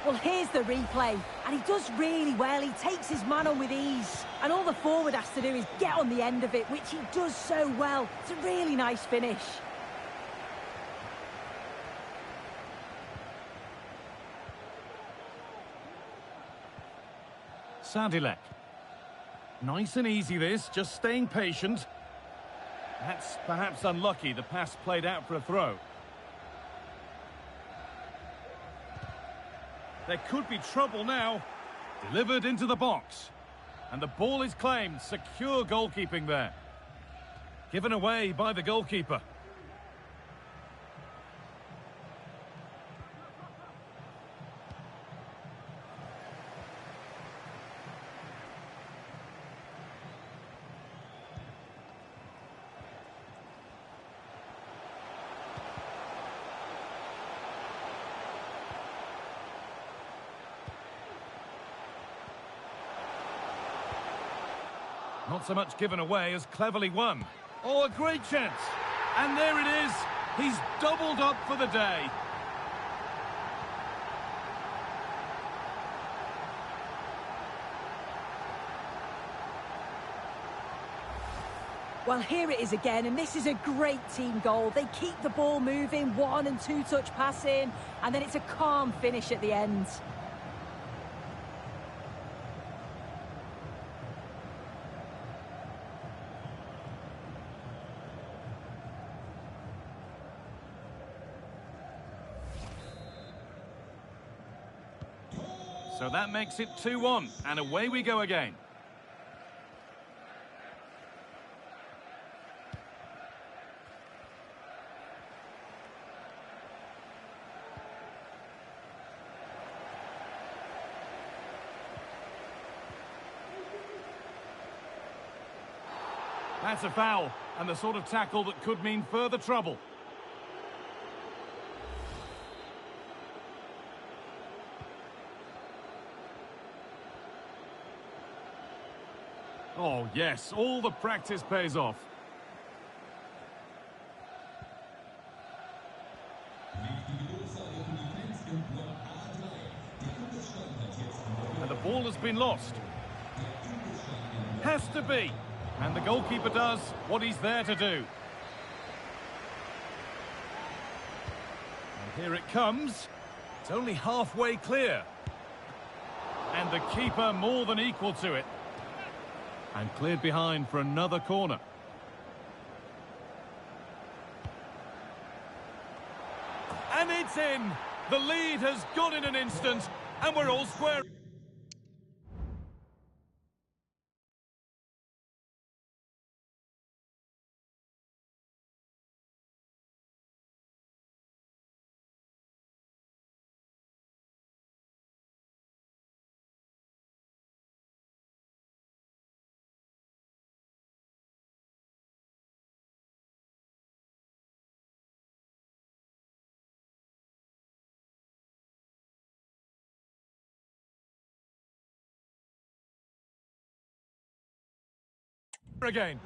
Well, here's the replay, and he does really well. He takes his man on with ease, and all the forward has to do is get on the end of it, which he does so well. It's a really nice finish. Sadilek. Nice and easy this, just staying patient. That's perhaps unlucky, the pass played out for a throw. There could be trouble now. Delivered into the box. And the ball is claimed. Secure goalkeeping there. Given away by the goalkeeper. Not so much given away as cleverly won. Oh, a great chance. And there it is. He's doubled up for the day. Well, here it is again, and this is a great team goal. They keep the ball moving, 1- and 2-touch passing, and then it's a calm finish at the end. So that makes it 2-1, and away we go again. That's a foul, and the sort of tackle that could mean further trouble. Oh, yes, all the practice pays off. And the ball has been lost. Has to be. And the goalkeeper does what he's there to do. And here it comes. It's only halfway clear. And the keeper more than equal to it. And cleared behind for another corner. And it's in! The lead has gone in an instant, and we're all square. Again.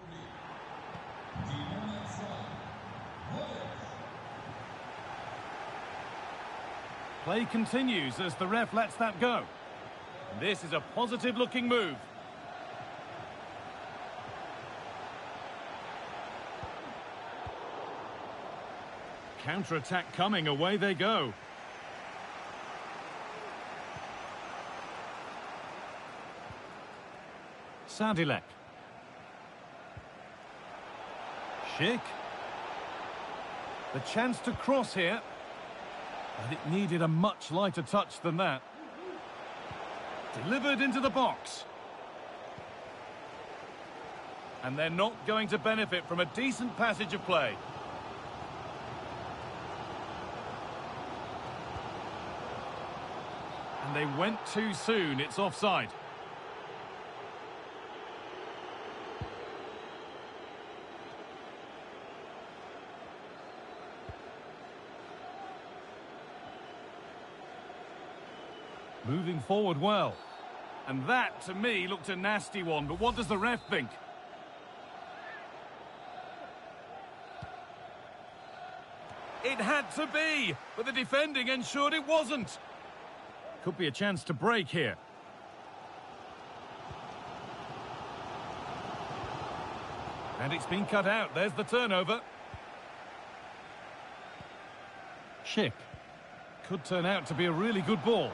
Play continues as the ref lets that go. This is a positive-looking move. Counter-attack coming, away they go. Sadilek. Schick. The chance to cross here. But it needed a much lighter touch than that. Delivered into the box. And they're not going to benefit from a decent passage of play. And they went too soon, it's offside. Moving forward well. And that, to me, looked a nasty one. But what does the ref think? It had to be, but the defending ensured it wasn't. Could be a chance to break here. And it's been cut out. There's the turnover. Schick. Could turn out to be a really good ball.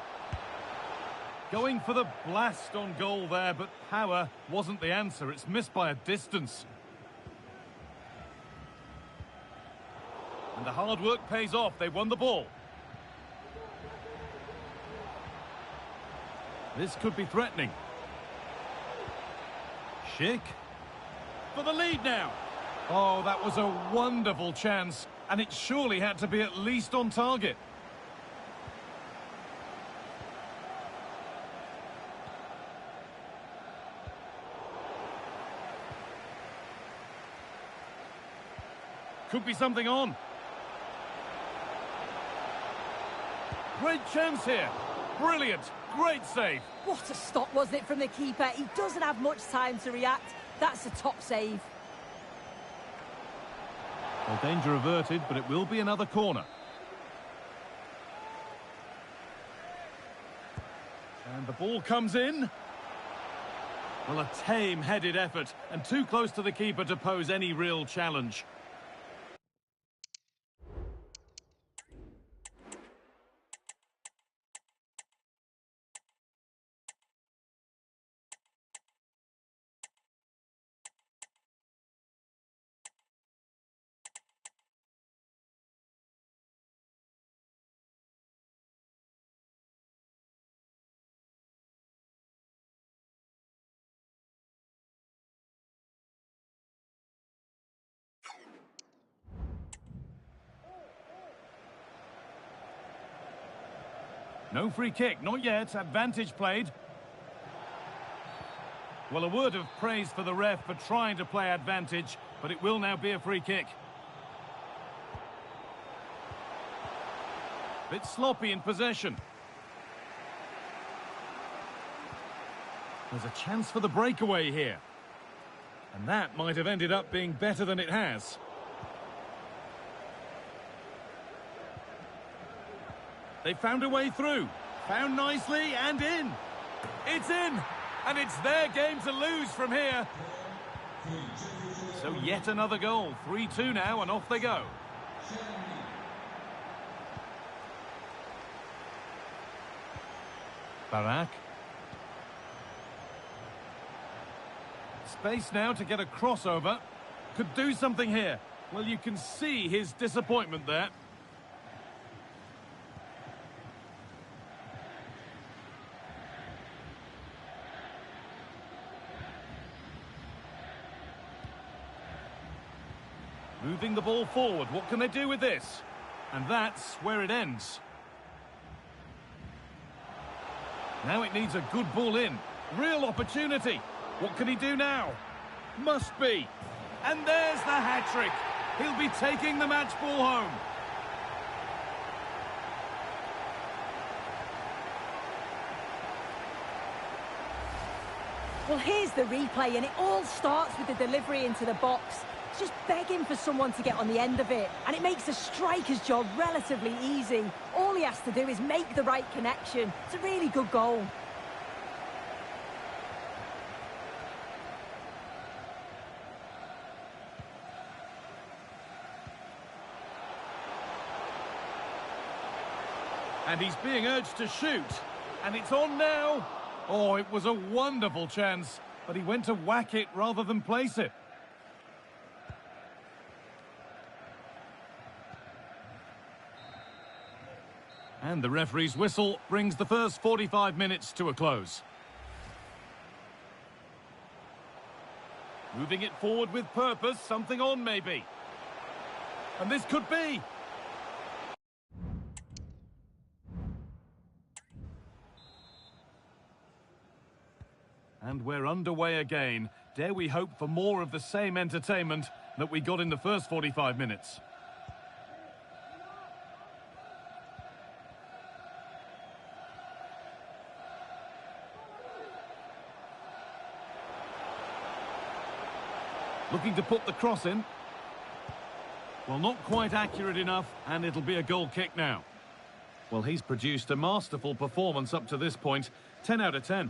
Going for the blast on goal there, but power wasn't the answer. It's missed by a distance. And the hard work pays off. They won the ball. This could be threatening. Schick. For the lead now. Oh, that was a wonderful chance. And it surely had to be at least on target. Could be something on. Great chance here. Brilliant. Great save. What a stop, wasn't it, from the keeper? He doesn't have much time to react. That's a top save. Well, danger averted, but it will be another corner. And the ball comes in. Well, a tame-headed effort, and too close to the keeper to pose any real challenge. No free kick, not yet. Advantage played. Well, a word of praise for the ref for trying to play advantage, but it will now be a free kick. Bit sloppy in possession. There's a chance for the breakaway here. And that might have ended up being better than it has. They found a way through. Found nicely and in. It's in. And it's their game to lose from here. So yet another goal. 3-2 now and off they go. Barak. Space now to get a crossover. Could do something here. Well, you can see his disappointment there. Moving the ball forward. What can they do with this? And that's where it ends. Now it needs a good ball in. Real opportunity. What can he do now? Must be. And there's the hat-trick. He'll be taking the match ball home. Well, here's the replay, and it all starts with the delivery into the box. It's just begging for someone to get on the end of it, and it makes the striker's job relatively easy. All he has to do is make the right connection. It's a really good goal. And he's being urged to shoot. And it's on now. Oh, it was a wonderful chance, but he went to whack it rather than place it. And the referee's whistle brings the first 45 minutes to a close. Moving it forward with purpose, something on maybe. And this could be. And we're underway again. Dare we hope for more of the same entertainment that we got in the first 45 minutes. Looking to put the cross in. Well, not quite accurate enough, and it'll be a goal kick now. Well, he's produced a masterful performance up to this point. 10 out of 10.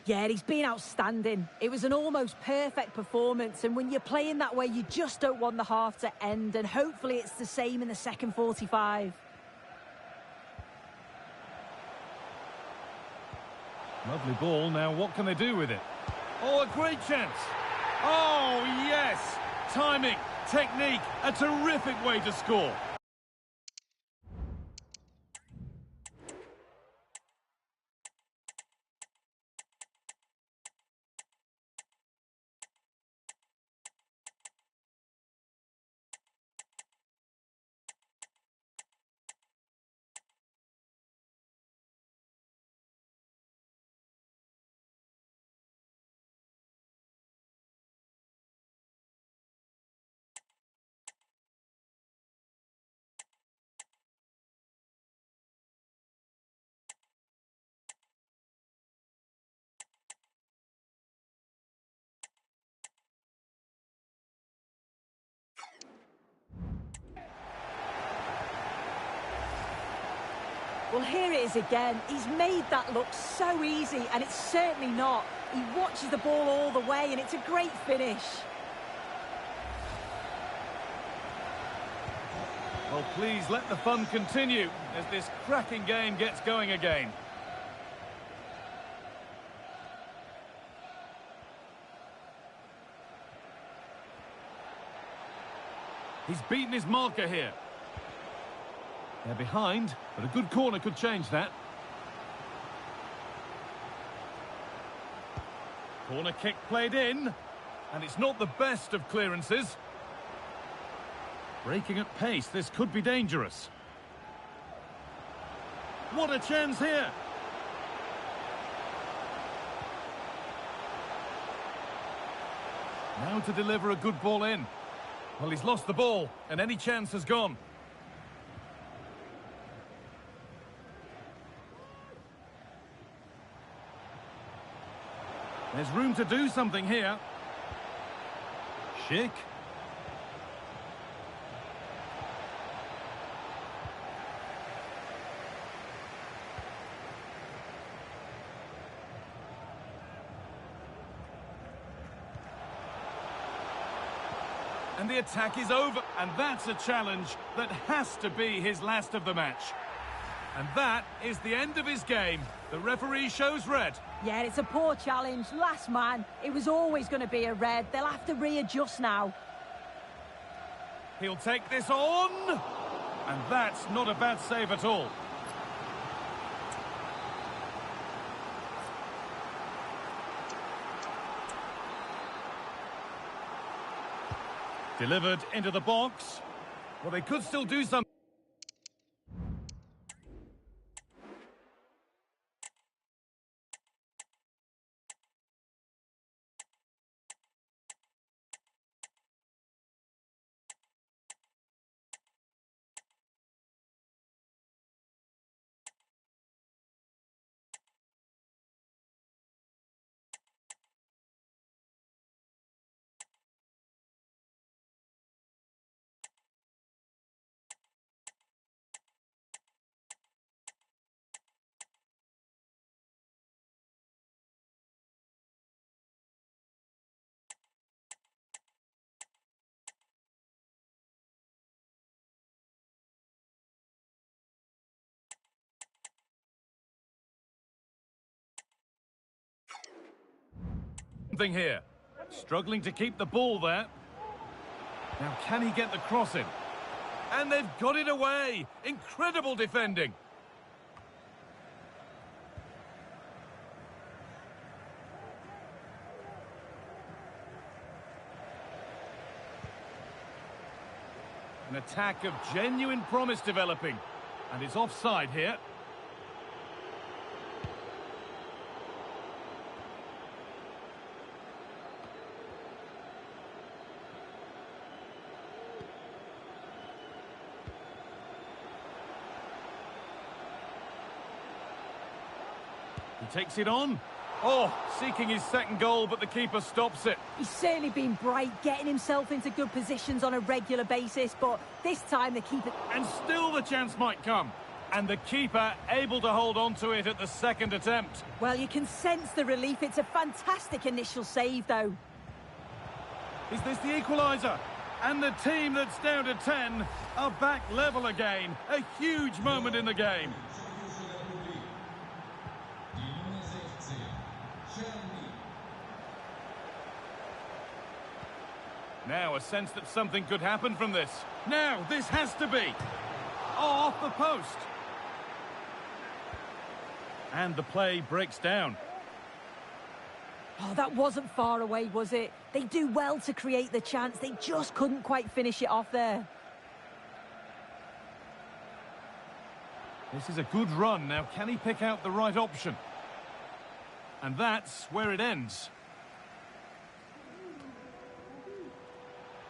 Yeah, he's been outstanding. It was an almost perfect performance, and when you're playing that way, you just don't want the half to end, and hopefully it's the same in the second 45. Lovely ball. Now, what can they do with it? Oh, a great chance. Oh, yes. Timing, technique, a terrific way to score. Well, here it is again. He's made that look so easy, and it's certainly not. He watches the ball all the way, and it's a great finish. Well, please let the fun continue as this cracking game gets going again. He's beaten his marker here. They're behind, but a good corner could change that. Corner kick played in, and it's not the best of clearances. Breaking at pace, this could be dangerous. What a chance here! Now to deliver a good ball in. Well, he's lost the ball, and any chance has gone. There's room to do something here. Schick. And the attack is over. And that's a challenge that has to be his last of the match. And that is the end of his game. The referee shows red. Yeah, it's a poor challenge. Last man. It was always going to be a red. They'll have to readjust now. He'll take this on. And that's not a bad save at all. Delivered into the box. Well, they could still do something. Here. Struggling to keep the ball there. Now, can he get the cross in? And they've got it away. Incredible defending. An attack of genuine promise developing. And it's offside here. He takes it on. Oh, seeking his second goal, but the keeper stops it. He's certainly been bright, getting himself into good positions on a regular basis, but this time the keeper... And still the chance might come. And the keeper able to hold on to it at the second attempt. Well, you can sense the relief. It's a fantastic initial save, though. Is this the equaliser? And the team that's down to 10 are back level again. A huge moment in the game. Now a sense that something could happen from this. Now, this has to be. Oh, off the post. And the play breaks down. Oh, that wasn't far away, was it? They do well to create the chance. They just couldn't quite finish it off there. This is a good run. Now, can he pick out the right option? And that's where it ends.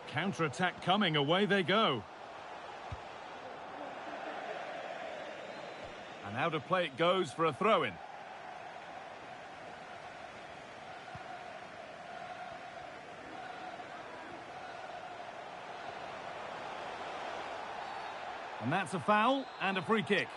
Counter-attack coming, away they go. And out of play it goes for a throw-in. And that's a foul and a free kick.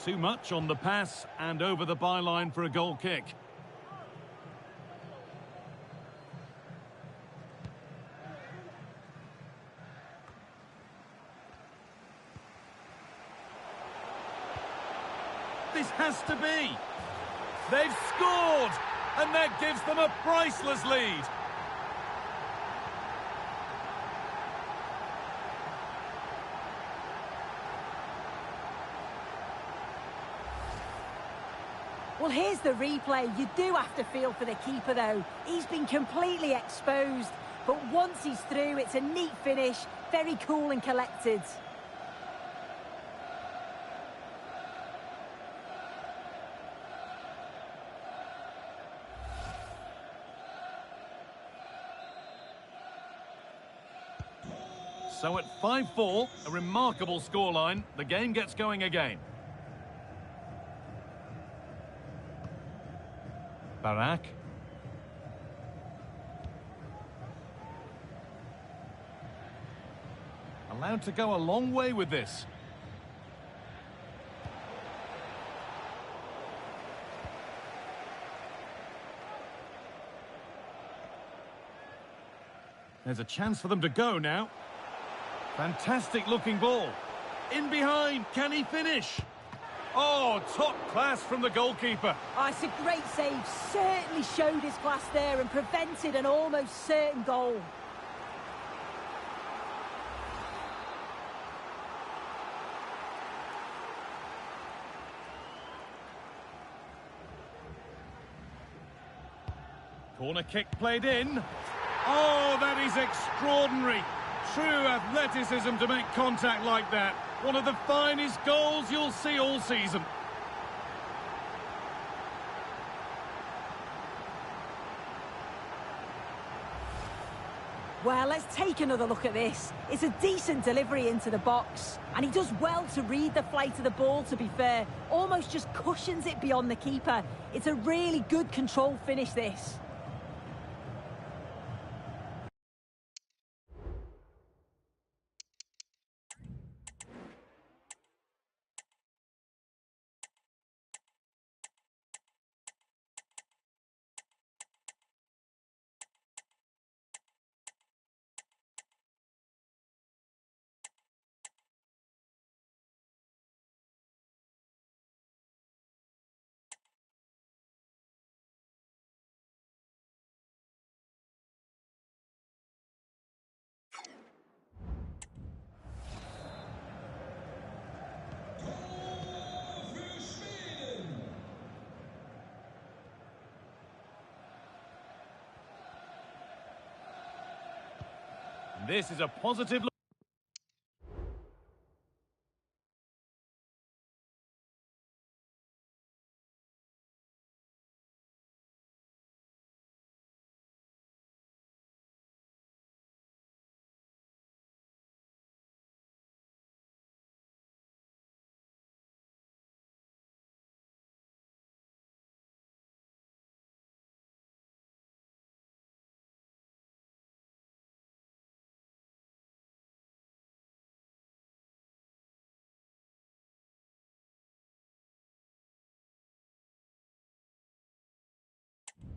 Too much on the pass and over the byline for a goal kick. This has to be. They've scored, and that gives them a priceless lead. Well, here's the replay. You do have to feel for the keeper, though. He's been completely exposed. But once he's through, it's a neat finish. Very cool and collected. So at 5-4, a remarkable scoreline. The game gets going again. Barak. Allowed to go a long way with this. There's a chance for them to go now. Fantastic looking ball. In behind, can he finish? Oh, top class from the goalkeeper. Oh, it's a great save. Certainly showed his class there and prevented an almost certain goal. Corner kick played in. Oh, that is extraordinary. True athleticism to make contact like that. One of the finest goals you'll see all season. Well, let's take another look at this. It's a decent delivery into the box. And he does well to read the flight of the ball, to be fair. Almost just cushions it beyond the keeper. It's a really good controlled finish, this. This is a positive look.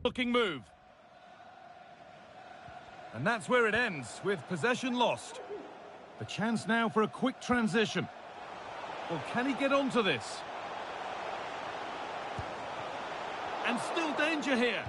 looking move. And that's where it ends, with possession lost. The chance now for a quick transition. Well, can he get onto this? And still danger here.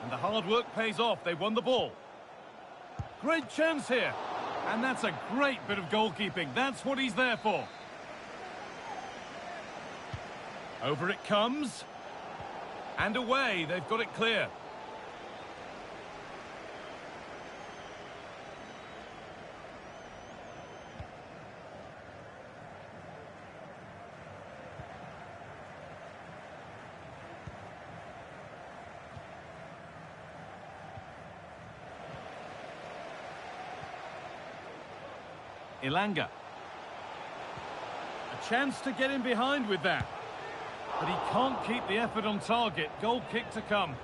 And the hard work pays off. They won the ball. Great chance here. And that's a great bit of goalkeeping. That's what he's there for. Over it comes. And away. They've got it clear. Elanga. A chance to get in behind with that. But he can't keep the effort on target. Goal kick to come.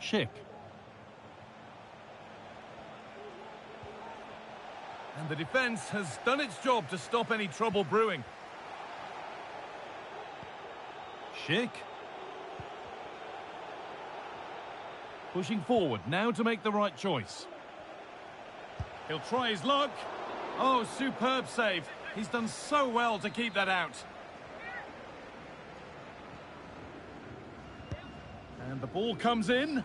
Schick. And the defence has done its job to stop any trouble brewing. Schick. Pushing forward, now to make the right choice. He'll try his luck. Oh, superb save. He's done so well to keep that out. And the ball comes in.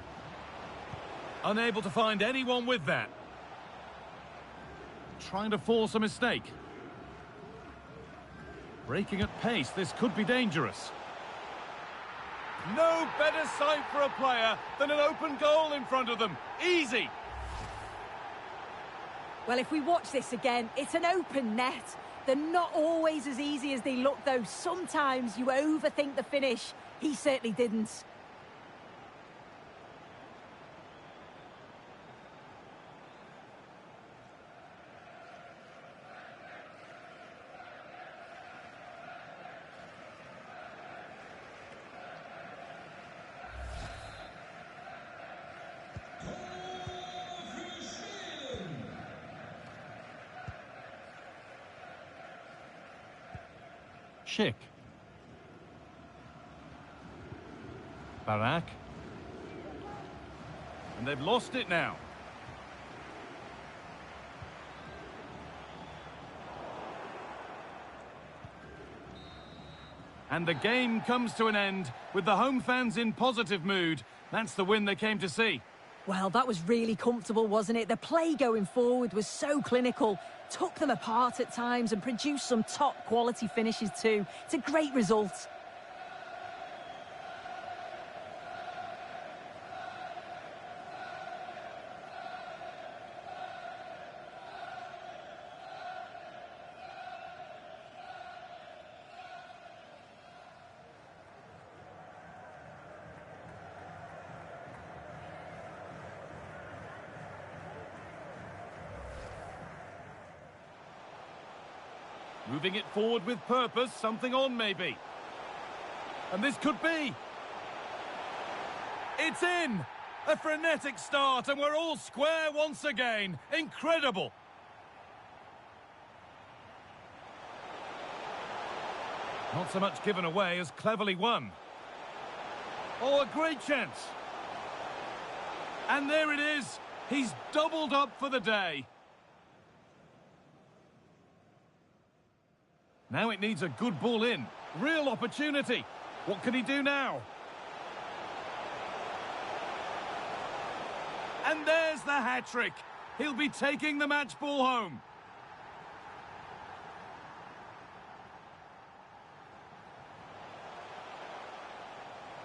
Unable to find anyone with that. Trying to force a mistake. Breaking at pace, this could be dangerous. No better sight for a player than an open goal in front of them. Easy. Well, if we watch this again, it's an open net. They're not always as easy as they look, though. Sometimes you overthink the finish. He certainly didn't. Schick. Barak. And they've lost it now. And the game comes to an end with the home fans in positive mood. That's the win they came to see. Well, that was really comfortable, wasn't it? The play going forward was so clinical, took them apart at times and produced some top-quality finishes too. It's a great result. Moving it forward with purpose, something on maybe. And this could be. It's in! A frenetic start and we're all square once again. Incredible! Not so much given away as cleverly won. Oh, a great chance. And there it is. He's doubled up for the day. Now it needs a good ball in. Real opportunity. What can he do now? And there's the hat-trick. He'll be taking the match ball home.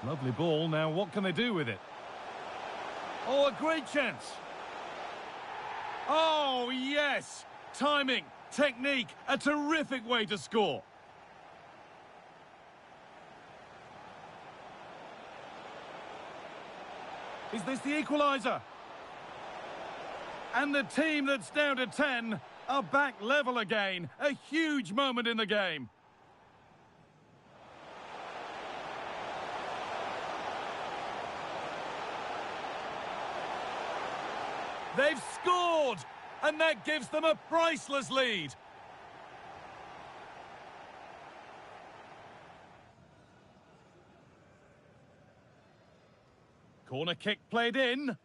Lovely ball. Now what can they do with it? Oh, a great chance. Oh, yes. Timing. Technique, a terrific way to score. Is this the equaliser? And the team that's down to 10 are back level again. A huge moment in the game. They've scored, and that gives them a priceless lead. Corner kick played in.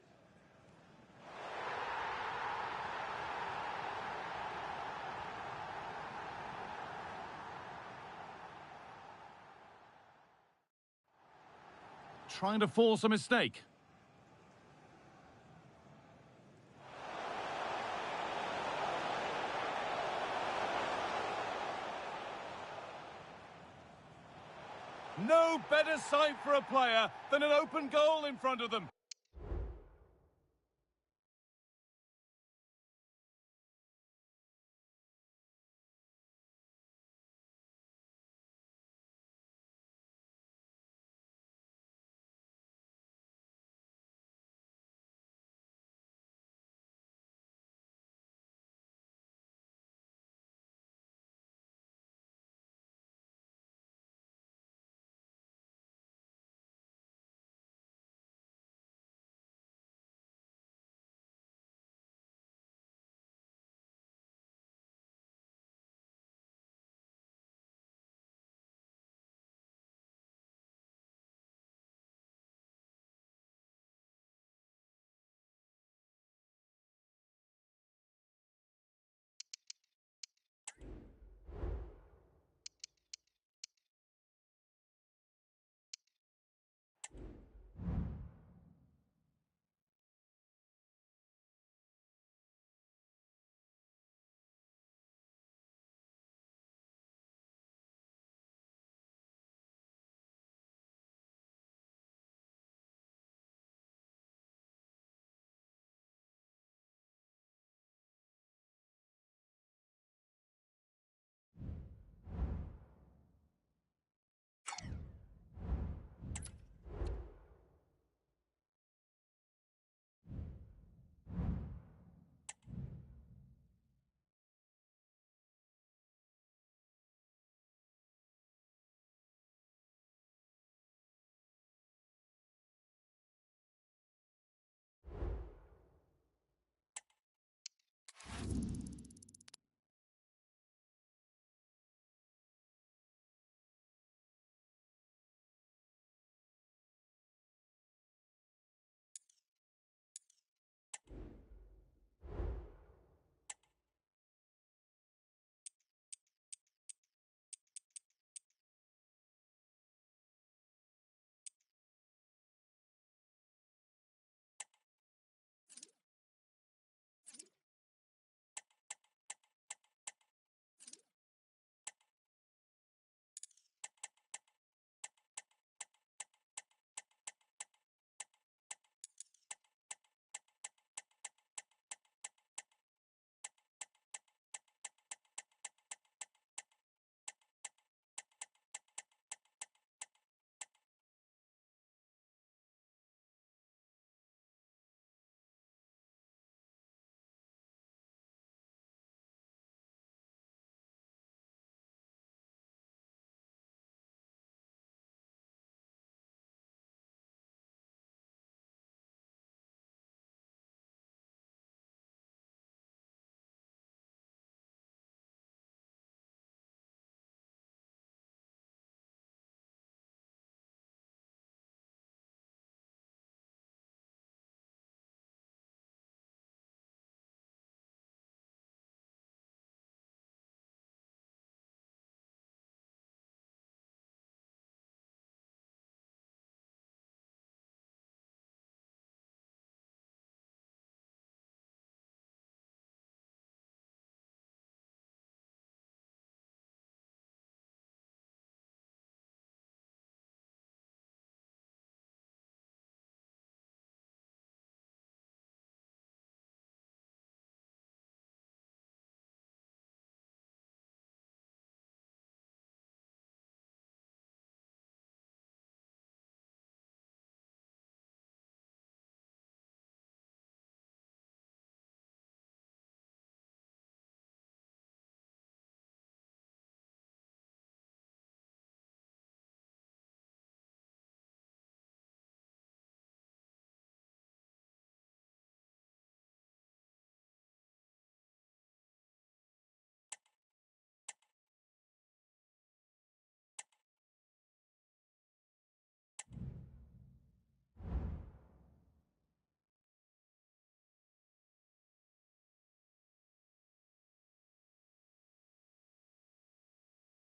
Trying to force a mistake. No better sight for a player than an open goal in front of them.